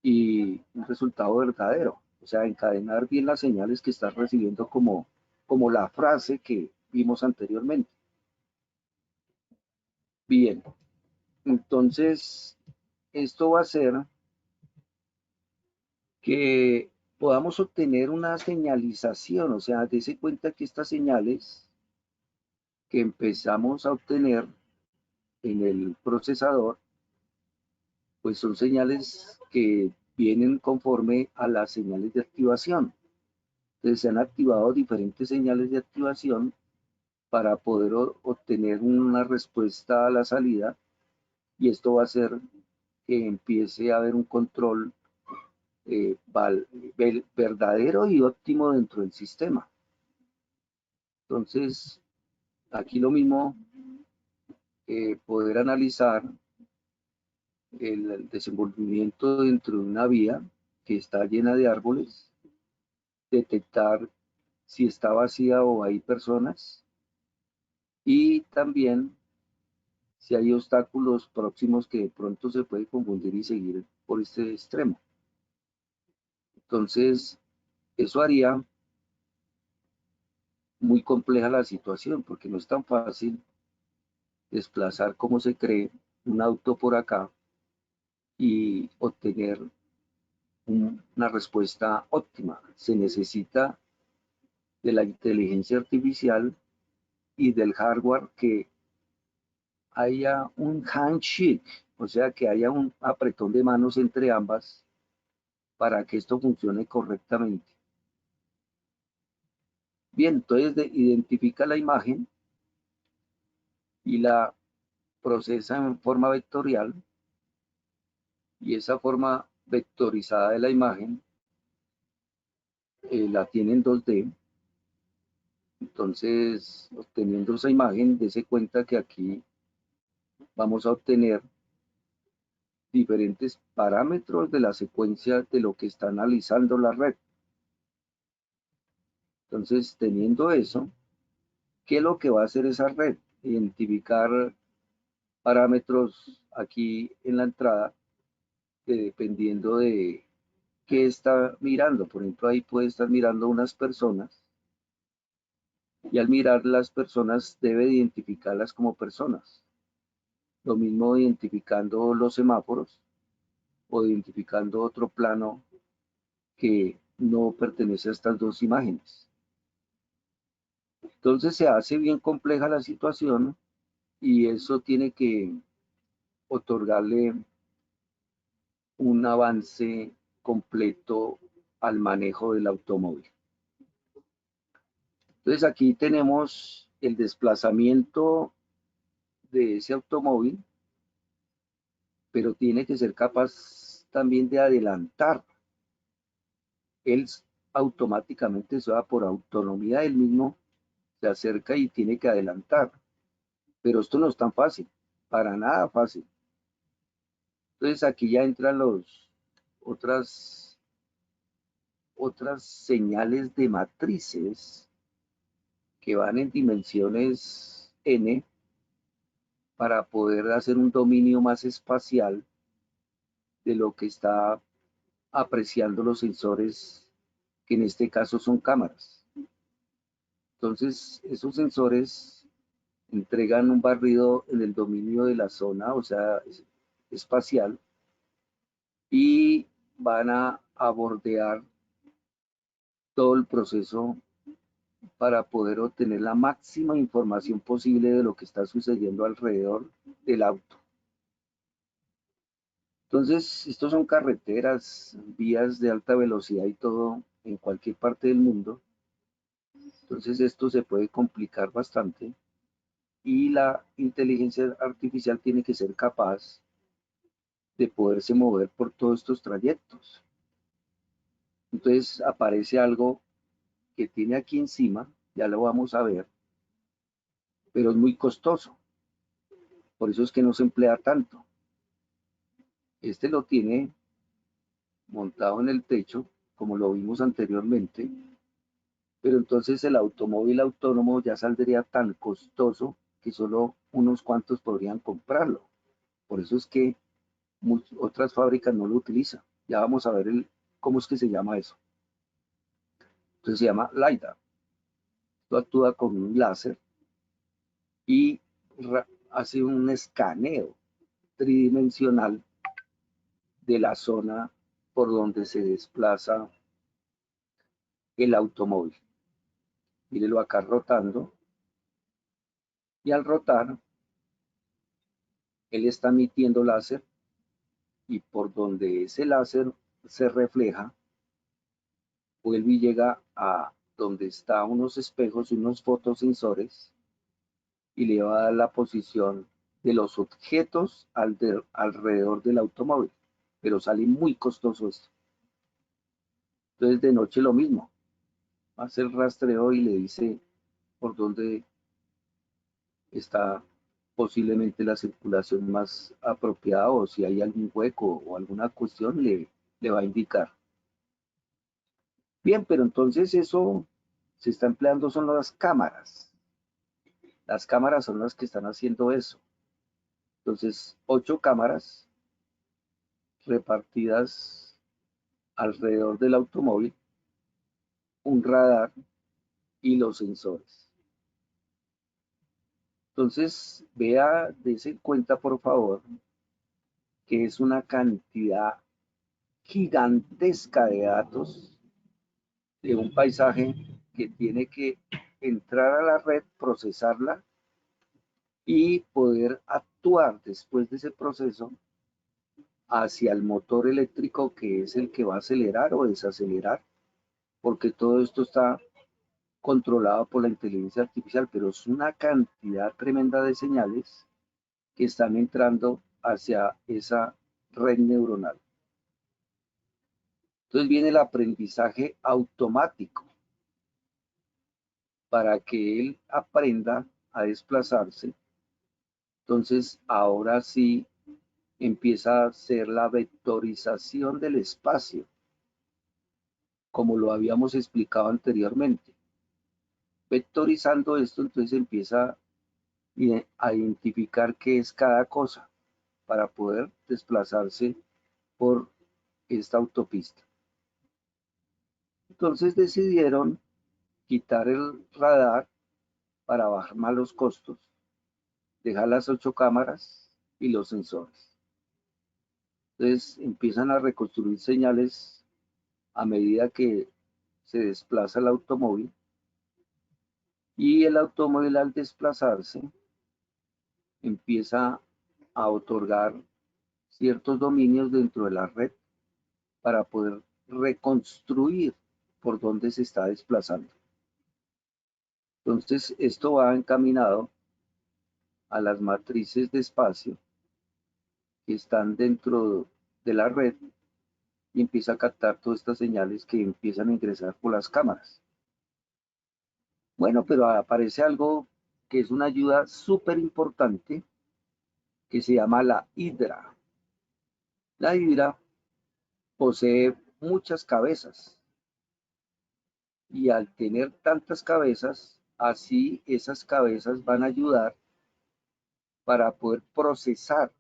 y un resultado verdadero. O sea, encadenar bien las señales que estás recibiendo como la frase que vimos anteriormente. Bien, entonces esto va a hacer que podamos obtener una señalización, o sea, dése cuenta que estas señales que empezamos a obtener en el procesador, pues son señales que vienen conforme a las señales de activación. Entonces se han activado diferentes señales de activación para poder obtener una respuesta a la salida y esto va a hacer que empiece a haber un control verdadero y óptimo dentro del sistema. Entonces, aquí lo mismo, poder analizar el desenvolvimiento dentro de una vía que está llena de árboles, detectar si está vacía o hay personas y también si hay obstáculos próximos que de pronto se puede confundir y seguir por este extremo. Entonces, eso haría muy compleja la situación porque no es tan fácil desplazar como se cree un auto por acá y obtener una respuesta óptima. Se necesita de la inteligencia artificial y del hardware que haya un handshake, o sea, que haya un apretón de manos entre ambas para que esto funcione correctamente. Bien, entonces identifica la imagen y la procesa en forma vectorial, y esa forma vectorizada de la imagen la tiene en 2D. Entonces, obteniendo esa imagen, dése cuenta que aquí vamos a obtener diferentes parámetros de la secuencia de lo que está analizando la red. Entonces, teniendo eso, ¿qué es lo que va a hacer esa red? Identificar parámetros aquí en la entrada, que dependiendo de qué está mirando. Por ejemplo, ahí puede estar mirando unas personas, y al mirar las personas debe identificarlas como personas. Lo mismo identificando los semáforos o identificando otro plano que no pertenece a estas dos imágenes. Entonces se hace bien compleja la situación, y eso tiene que otorgarle un avance completo al manejo del automóvil. Entonces aquí tenemos el desplazamiento de ese automóvil, pero tiene que ser capaz también de adelantar. Él automáticamente, se va por autonomía del mismo, se acerca y tiene que adelantar. Pero esto no es tan fácil, para nada fácil. Entonces aquí ya entran otras señales de matrices que van en dimensiones n para poder hacer un dominio más espacial de lo que está apreciando los sensores, que en este caso son cámaras. Entonces, esos sensores entregan un barrido en el dominio de la zona, o sea, espacial, y van a bordear todo el proceso para poder obtener la máxima información posible de lo que está sucediendo alrededor del auto. Entonces, estos son carreteras, vías de alta velocidad y todo en cualquier parte del mundo. Entonces, esto se puede complicar bastante, y la inteligencia artificial tiene que ser capaz de poderse mover por todos estos trayectos. Entonces, aparece algo que tiene aquí encima, ya lo vamos a ver, pero es muy costoso. Por eso es que no se emplea tanto. Este lo tiene montado en el techo, como lo vimos anteriormente, pero entonces el automóvil autónomo ya saldría tan costoso que solo unos cuantos podrían comprarlo. Por eso es que otras fábricas no lo utilizan. Ya vamos a ver cómo es que se llama eso. Entonces se llama LiDAR. Esto actúa con un láser y hace un escaneo tridimensional de la zona por donde se desplaza el automóvil. Mírelo acá rotando, y al rotar, él está emitiendo láser, y por donde ese láser se refleja, vuelve y llega a donde están unos espejos y unos fotosensores, y le va a dar la posición de los objetos alrededor del automóvil. Pero sale muy costoso esto. Entonces de noche lo mismo, hace el rastreo y le dice por dónde está posiblemente la circulación más apropiada, o si hay algún hueco o alguna cuestión, le va a indicar. Bien, pero entonces eso se está empleando son las cámaras. Las cámaras son las que están haciendo eso. Entonces, 8 cámaras repartidas alrededor del automóvil, un radar y los sensores. Entonces, vea, dése en cuenta, por favor, que es una cantidad gigantesca de datos de un paisaje que tiene que entrar a la red, procesarla y poder actuar después de ese proceso hacia el motor eléctrico, que es el que va a acelerar o desacelerar, porque todo esto está controlado por la inteligencia artificial, pero es una cantidad tremenda de señales que están entrando hacia esa red neuronal. Entonces viene el aprendizaje automático para que él aprenda a desplazarse. Entonces ahora sí empieza a ser la vectorización del espacio, como lo habíamos explicado anteriormente. Vectorizando esto, entonces empieza a identificar qué es cada cosa para poder desplazarse por esta autopista. Entonces decidieron quitar el radar para bajar más los costos, dejar las 8 cámaras y los sensores. Entonces empiezan a reconstruir señales a medida que se desplaza el automóvil, y el automóvil, al desplazarse, empieza a otorgar ciertos dominios dentro de la red para poder reconstruir por dónde se está desplazando. Entonces, esto va encaminado a las matrices de espacio que están dentro de la red, y empieza a captar todas estas señales que empiezan a ingresar por las cámaras. Bueno, pero aparece algo que es una ayuda súper importante, que se llama la hidra. La hidra posee muchas cabezas, y al tener tantas cabezas, así esas cabezas van a ayudar para poder procesar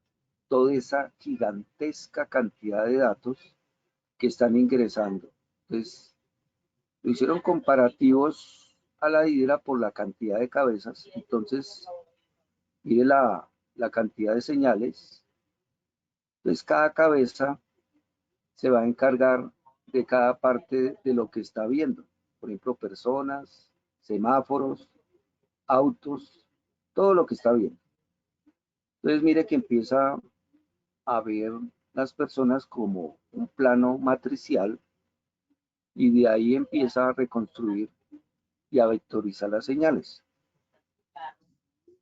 toda esa gigantesca cantidad de datos que están ingresando. Entonces, lo hicieron comparativos a la hidra por la cantidad de cabezas. Entonces, mire la cantidad de señales. Entonces, cada cabeza se va a encargar de cada parte de lo que está viendo. Por ejemplo, personas, semáforos, autos, todo lo que está viendo. Entonces, mire que empieza a ver las personas como un plano matricial, y de ahí empieza a reconstruir y a vectorizar las señales.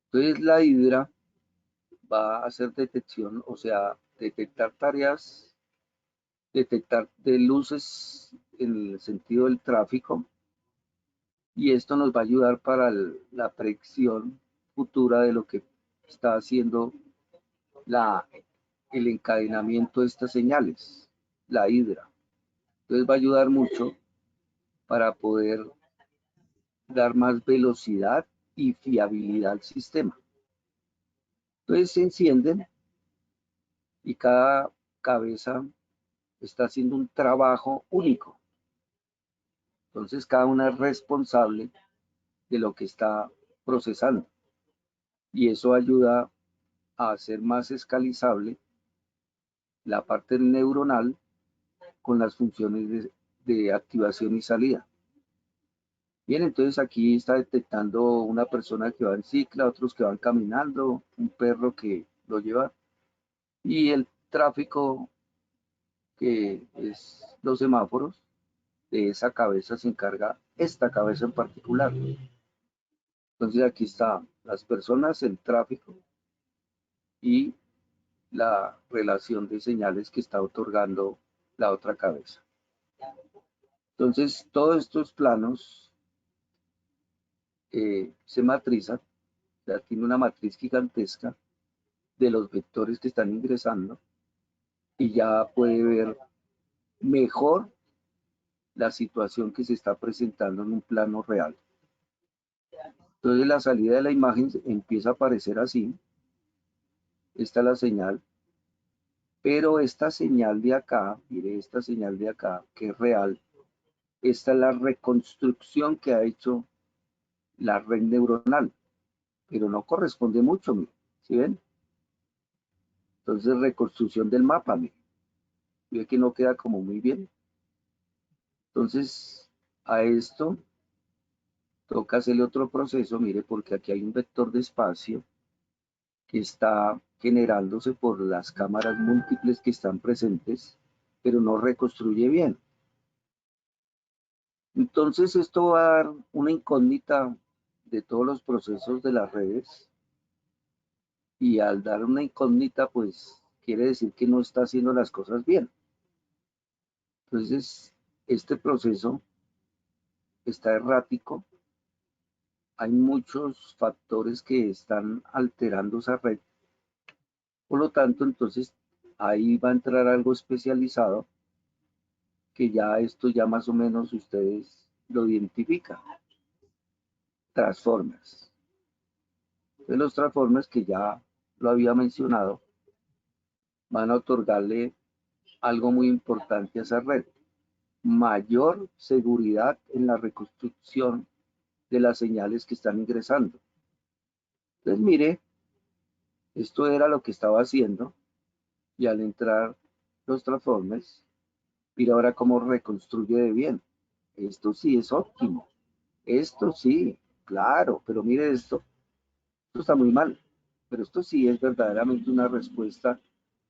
Entonces la hidra va a hacer detección, o sea, detectar tareas, detectar de luces en el sentido del tráfico, y esto nos va a ayudar para la predicción futura de lo que está haciendo el encadenamiento de estas señales, la hidra. Entonces va a ayudar mucho para poder dar más velocidad y fiabilidad al sistema. Entonces se encienden, y cada cabeza está haciendo un trabajo único. Entonces cada una es responsable de lo que está procesando, y eso ayuda a hacer más escalizable la parte neuronal con las funciones de activación y salida. Bien, entonces aquí está detectando una persona que va en cicla, otros que van caminando, un perro que lo lleva, y el tráfico, que es los semáforos. De esa cabeza se encarga esta cabeza en particular. Entonces aquí está las personas, el tráfico y la relación de señales que está otorgando la otra cabeza. Entonces todos estos planos se matrizan, o sea, tiene una matriz gigantesca de los vectores que están ingresando, y ya puede ver mejor la situación que se está presentando en un plano real. Entonces la salida de la imagen empieza a aparecer así. Esta es la señal, pero esta señal de acá, mire esta señal de acá, que es real, esta es la reconstrucción que ha hecho la red neuronal. pero no corresponde mucho, mire, ¿sí ven? Entonces, reconstrucción del mapa, mire, ve que no queda como muy bien. Entonces, a esto toca hacerle otro proceso, mire, porque aquí hay un vector de espacio que está generándose por las cámaras múltiples que están presentes, pero no reconstruye bien. Entonces esto va a dar una incógnita de todos los procesos de las redes, y al dar una incógnita, pues quiere decir que no está haciendo las cosas bien. Entonces, este proceso está errático, hay muchos factores que están alterando esa red. Por lo tanto, entonces ahí va a entrar algo especializado, que ya esto ya más o menos ustedes lo identifican. Transformers. Entonces los transformers, que ya lo había mencionado, van a otorgarle algo muy importante a esa red: mayor seguridad en la reconstrucción de las señales que están ingresando. Entonces mire, esto era lo que estaba haciendo, y al entrar los transformers, mire ahora cómo reconstruye de bien. Esto sí es óptimo. Esto sí, claro, pero mire esto está muy mal. Pero esto sí es verdaderamente una respuesta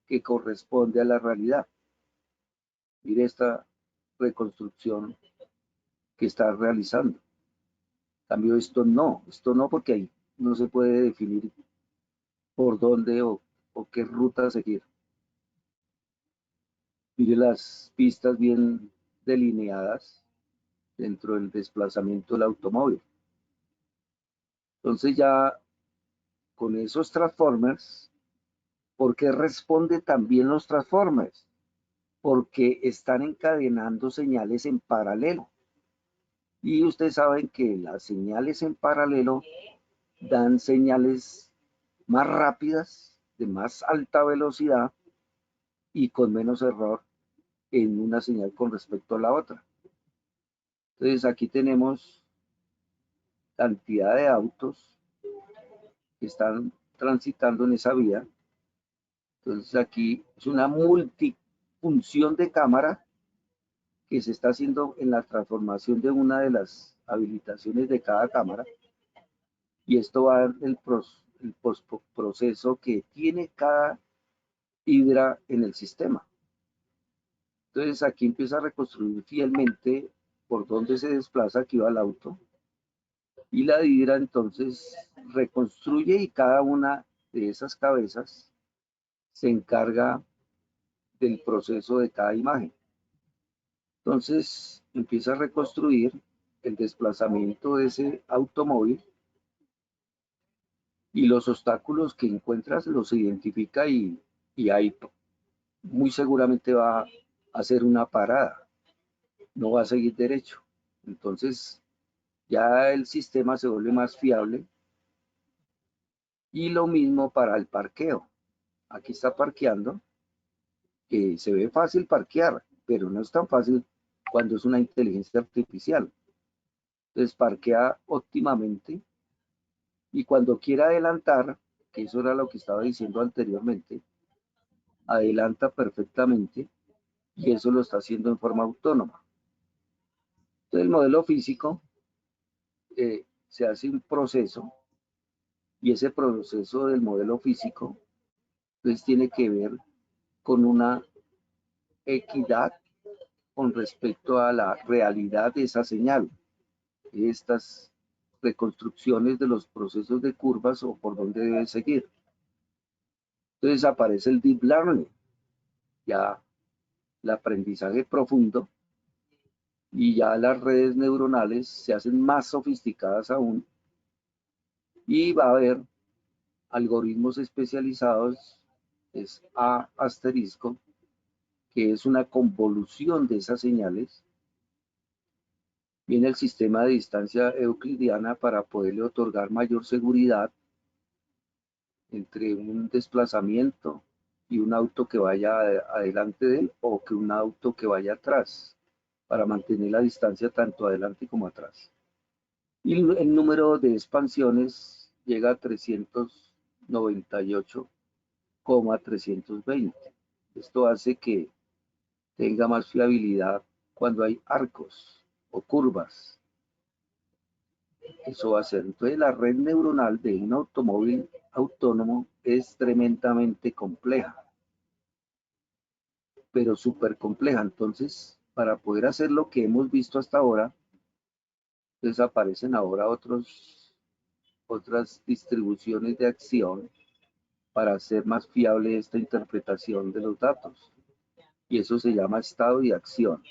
que corresponde a la realidad. Mire esta reconstrucción que está realizando. En cambio, esto no, porque ahí no se puede definir por dónde o qué ruta seguir. Mire las pistas bien delineadas dentro del desplazamiento del automóvil. Entonces ya con esos transformers, ¿por qué responde también los transformers? Porque están encadenando señales en paralelo. Y ustedes saben que las señales en paralelo dan señales más rápidas, de más alta velocidad y con menos error en una señal con respecto a la otra. Entonces aquí tenemos cantidad de autos que están transitando en esa vía. Entonces aquí es una multifunción de cámara que se está haciendo en la transformación de una de las habilitaciones de cada cámara, y esto va el proceso que tiene cada hidra en el sistema. Entonces aquí empieza a reconstruir fielmente por dónde se desplaza, aquí va el auto, y la hidra entonces reconstruye, y cada una de esas cabezas se encarga del proceso de cada imagen. Entonces empieza a reconstruir el desplazamiento de ese automóvil, y los obstáculos que encuentras los identifica, y ahí muy seguramente va a hacer una parada, no va a seguir derecho. Entonces ya el sistema se vuelve más fiable. Y lo mismo para el parqueo. Aquí está parqueando, que se ve fácil parquear, pero no es tan fácil cuando es una inteligencia artificial. Entonces parquea óptimamente, y cuando quiera adelantar, que eso era lo que estaba diciendo anteriormente, adelanta perfectamente, y eso lo está haciendo en forma autónoma. Entonces el modelo físico, se hace un proceso, y ese proceso del modelo físico entonces tiene que ver con una equidad con respecto a la realidad de esa señal. Estas reconstrucciones de los procesos de curvas o por dónde debe seguir. Entonces aparece el deep learning, ya el aprendizaje profundo, y ya las redes neuronales se hacen más sofisticadas aún, y va a haber algoritmos especializados, es A asterisco, que es una convolución de esas señales. Viene el sistema de distancia euclidiana para poderle otorgar mayor seguridad entre un desplazamiento y un auto que vaya adelante de él, o que un auto que vaya atrás, para mantener la distancia tanto adelante como atrás. Y el número de expansiones llega a 398,320. Esto hace que tenga más fiabilidad cuando hay arcos o curvas. Eso va a ser. Entonces, la red neuronal de un automóvil autónomo es tremendamente compleja, pero súper compleja. Entonces, para poder hacer lo que hemos visto hasta ahora, desaparecen ahora otras distribuciones de acción para hacer más fiable esta interpretación de los datos. Y eso se llama estado de acción.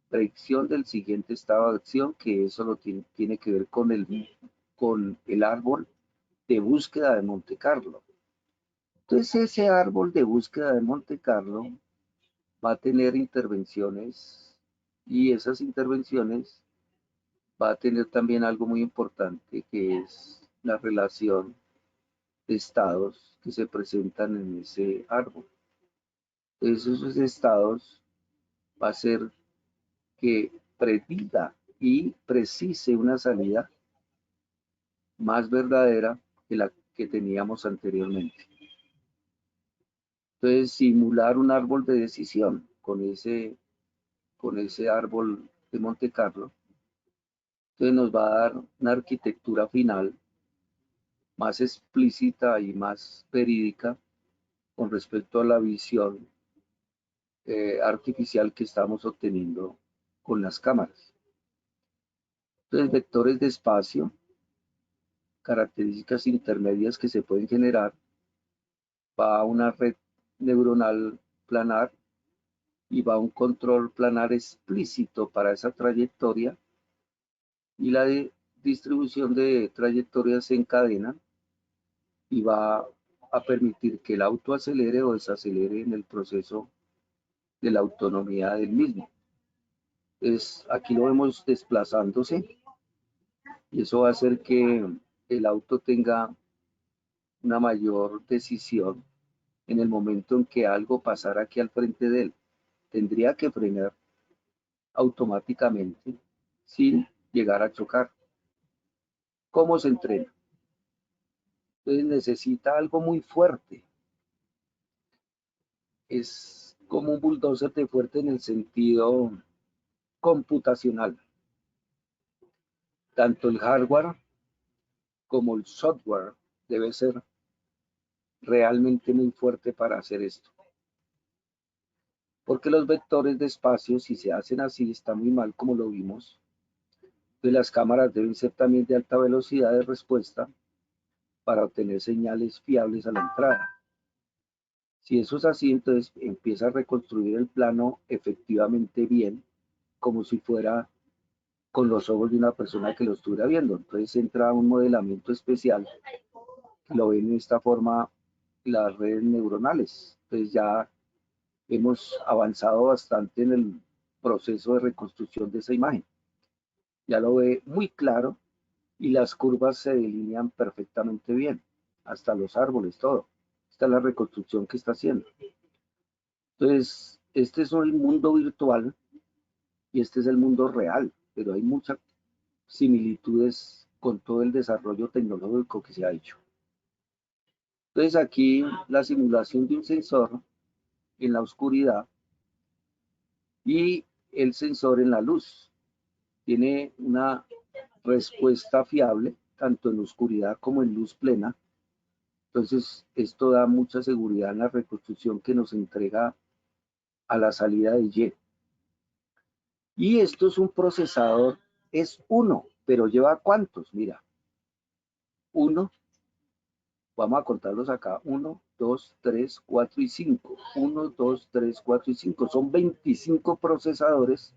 Predicción del siguiente estado de acción, que eso lo tiene que ver con el árbol de búsqueda de Monte Carlo. Entonces, ese árbol de búsqueda de Monte Carlo va a tener intervenciones, y esas intervenciones va a tener también algo muy importante, que es la relación de estados que se presentan en ese árbol. Entonces, esos estados va a ser que prediga y precise una salida más verdadera que la que teníamos anteriormente. Entonces, simular un árbol de decisión con ese árbol de Monte Carlo, entonces nos va a dar una arquitectura final más explícita y más verídica con respecto a la visión artificial que estamos obteniendo con las cámaras. Entonces, vectores de espacio, características intermedias que se pueden generar, va a una red neuronal planar y va a un control planar explícito para esa trayectoria, y la distribución de trayectorias se encadena y va a permitir que el auto acelere o desacelere en el proceso de la autonomía del mismo. Aquí lo vemos desplazándose, y eso va a hacer que el auto tenga una mayor decisión en el momento en que algo pasara aquí al frente de él. Tendría que frenar automáticamente sin llegar a chocar. ¿Cómo se entrena? Entonces necesita algo muy fuerte. Es como un bulldozer de fuerte en el sentido computacional. Tanto el hardware como el software debe ser realmente muy fuerte para hacer esto. Porque los vectores de espacio, si se hacen así, está muy mal, como lo vimos. Entonces las cámaras deben ser también de alta velocidad de respuesta para obtener señales fiables a la entrada. Si eso es así, entonces empieza a reconstruir el plano efectivamente bien, como si fuera con los ojos de una persona que lo estuviera viendo. Entonces entra un modelamiento especial, que lo ven de esta forma las redes neuronales. Entonces ya hemos avanzado bastante en el proceso de reconstrucción de esa imagen. Ya lo ve muy claro y las curvas se delinean perfectamente bien, hasta los árboles, todo. Esta es la reconstrucción que está haciendo. Entonces, este es el mundo virtual y este es el mundo real, pero hay muchas similitudes con todo el desarrollo tecnológico que se ha hecho. Entonces aquí la simulación de un sensor en la oscuridad y el sensor en la luz. Tiene una respuesta fiable, tanto en oscuridad como en luz plena. Entonces, esto da mucha seguridad en la reconstrucción que nos entrega a la salida de Y. Y esto es un procesador, es uno, pero lleva ¿cuántos? Mira, uno, vamos a contarlos acá, 1, 2, 3, 4 y 5. 1, 2, 3, 4 y 5. Son 25 procesadores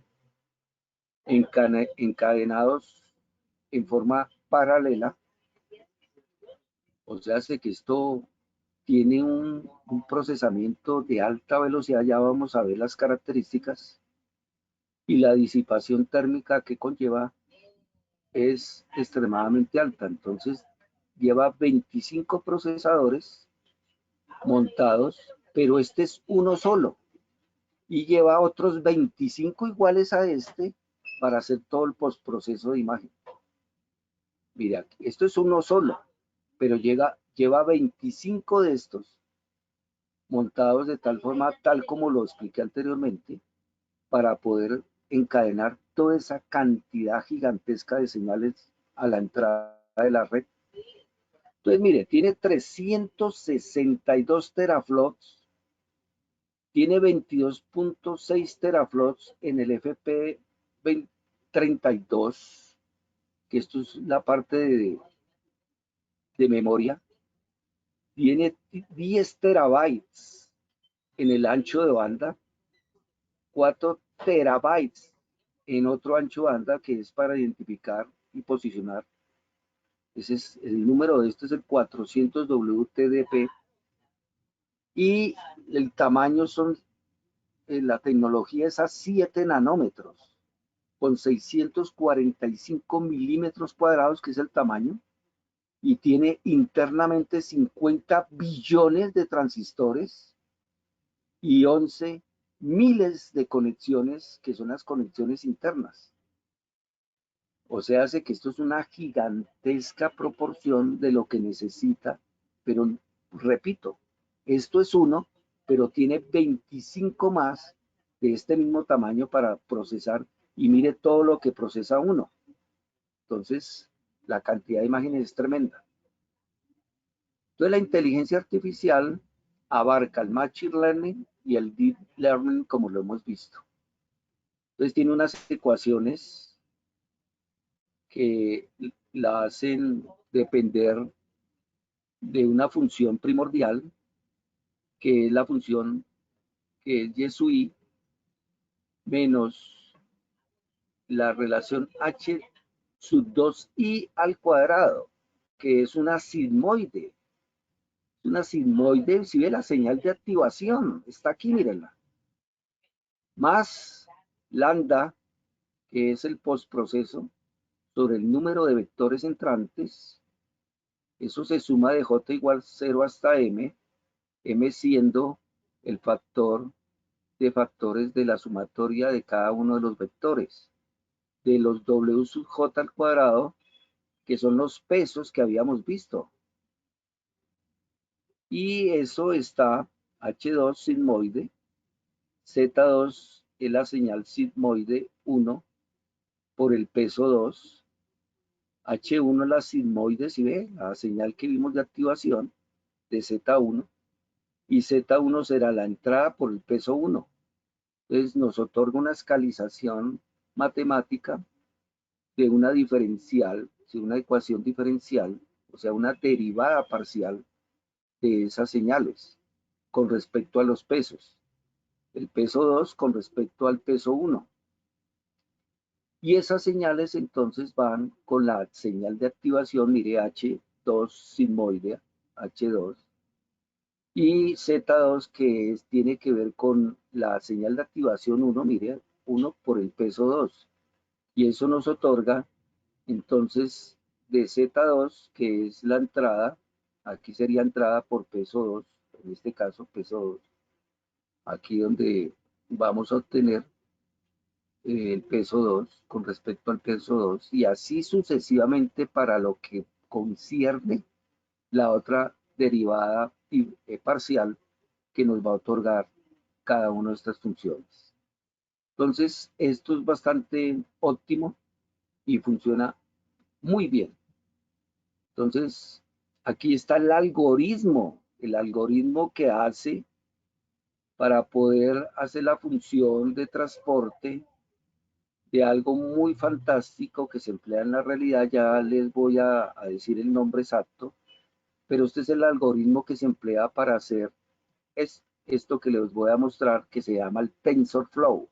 encadenados en forma paralela. O sea, que esto tiene un procesamiento de alta velocidad, ya vamos a ver las características, y la disipación térmica que conlleva es extremadamente alta. Entonces, lleva 25 procesadores montados, pero este es uno solo, y lleva otros 25 iguales a este para hacer todo el postproceso de imagen. Mira, esto es uno solo, pero lleva 25 de estos montados de tal forma, tal como lo expliqué anteriormente, para poder encadenar toda esa cantidad gigantesca de señales a la entrada de la red. Entonces, mire, tiene 362 teraflops, tiene 22.6 teraflops en el FP32, que esto es la parte de memoria. Tiene 10 terabytes en el ancho de banda, 4 terabytes en otro ancho de banda que es para identificar y posicionar. Ese es el número de esto, es el 400 WTDP. Y el tamaño son, la tecnología es a 7 nanómetros, con 645 milímetros cuadrados, que es el tamaño, y tiene internamente 50 billones de transistores y 11 miles de conexiones, que son las conexiones internas. O sea, hace que esto es una gigantesca proporción de lo que necesita, pero repito, esto es uno, pero tiene 25 más de este mismo tamaño para procesar, y mire todo lo que procesa uno. Entonces, la cantidad de imágenes es tremenda. Entonces, la inteligencia artificial abarca el Machine Learning y el Deep Learning, como lo hemos visto. Entonces, tiene unas ecuaciones que la hacen depender de una función primordial, que es la función que es y sub i menos la relación h sub 2i al cuadrado, que es una sigmoide. Una sigmoide, si ve la señal de activación, está aquí, mírenla. Más lambda, que es el postproceso, sobre el número de vectores entrantes. Eso se suma de j igual 0 hasta m, m siendo el factor de factores de la sumatoria de cada uno de los vectores, de los w sub j al cuadrado, que son los pesos que habíamos visto. Y eso está h2 sigmoide, z2 es la señal sigmoide 1 por el peso 2, h1 es la sigmoide, si ve, la señal que vimos de activación de z1, y z1 será la entrada por el peso 1. Entonces nos otorga una escalización matemática de una diferencial, de una ecuación diferencial, o sea, una derivada parcial de esas señales con respecto a los pesos. El peso 2 con respecto al peso 1. Y esas señales entonces van con la señal de activación, mire, H2 sigmoide, H2, y Z2 que tiene que ver con la señal de activación 1, mire, 1 por el peso 2. Y eso nos otorga entonces de Z2, que es la entrada, aquí sería entrada por peso 2, en este caso peso 2, aquí donde vamos a obtener el peso 2 con respecto al peso 2, y así sucesivamente para lo que concierne la otra derivada parcial que nos va a otorgar cada una de estas funciones. Entonces, esto es bastante óptimo y funciona muy bien. Entonces, aquí está el algoritmo que hace para poder hacer la función de transporte de algo muy fantástico que se emplea en la realidad. Ya les voy a decir el nombre exacto, pero este es el algoritmo que se emplea para hacer esto que les voy a mostrar, que se llama el TensorFlow.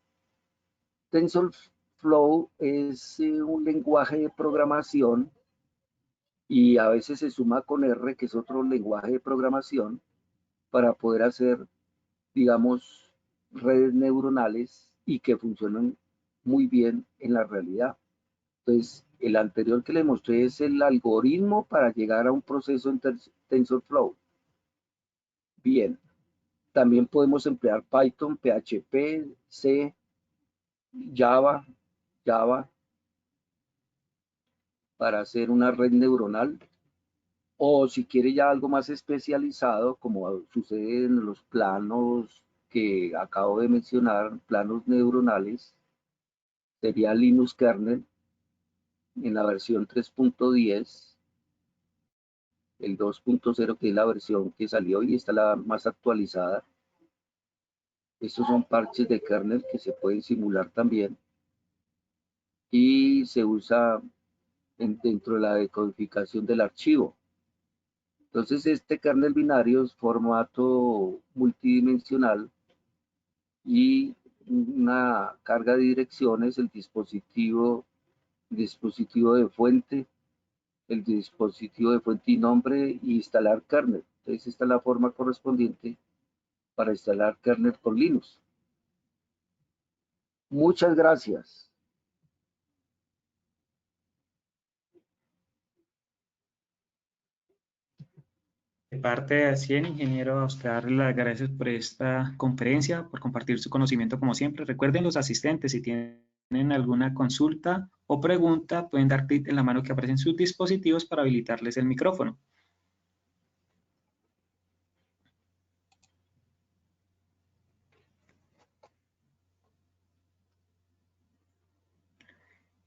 TensorFlow es un lenguaje de programación, y a veces se suma con R, que es otro lenguaje de programación, para poder hacer, digamos, redes neuronales y que funcionen muy bien en la realidad. Entonces, el anterior que le mostré es el algoritmo para llegar a un proceso en TensorFlow. Bien, también podemos emplear Python, PHP, C, Java para hacer una red neuronal. O si quiere ya algo más especializado, como sucede en los planos que acabo de mencionar, planos neuronales, sería Linux kernel en la versión 3.10, el 2.0 que es la versión que salió y está la más actualizada. Estos son parches de kernel que se pueden simular también y se usa dentro de la decodificación del archivo. Entonces este kernel binario es formato multidimensional y una carga de direcciones, el dispositivo de fuente, el dispositivo de fuente y nombre y instalar kernel. Entonces esta es la forma correspondiente para instalar kernel con Linux. Muchas gracias. De parte de Cien, ingeniero, a usted darle las gracias por esta conferencia, por compartir su conocimiento como siempre. Recuerden los asistentes, si tienen alguna consulta o pregunta, pueden dar clic en la mano que aparece en sus dispositivos para habilitarles el micrófono.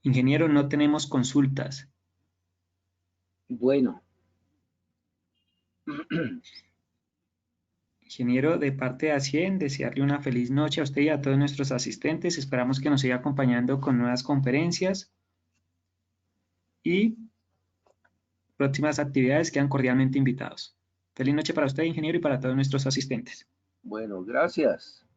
Ingeniero, no tenemos consultas. Bueno. Ingeniero, de parte de Acien, desearle una feliz noche a usted y a todos nuestros asistentes. Esperamos que nos siga acompañando con nuevas conferencias y próximas actividades. Quedan cordialmente invitados. Feliz noche para usted, ingeniero, y para todos nuestros asistentes. Bueno, gracias.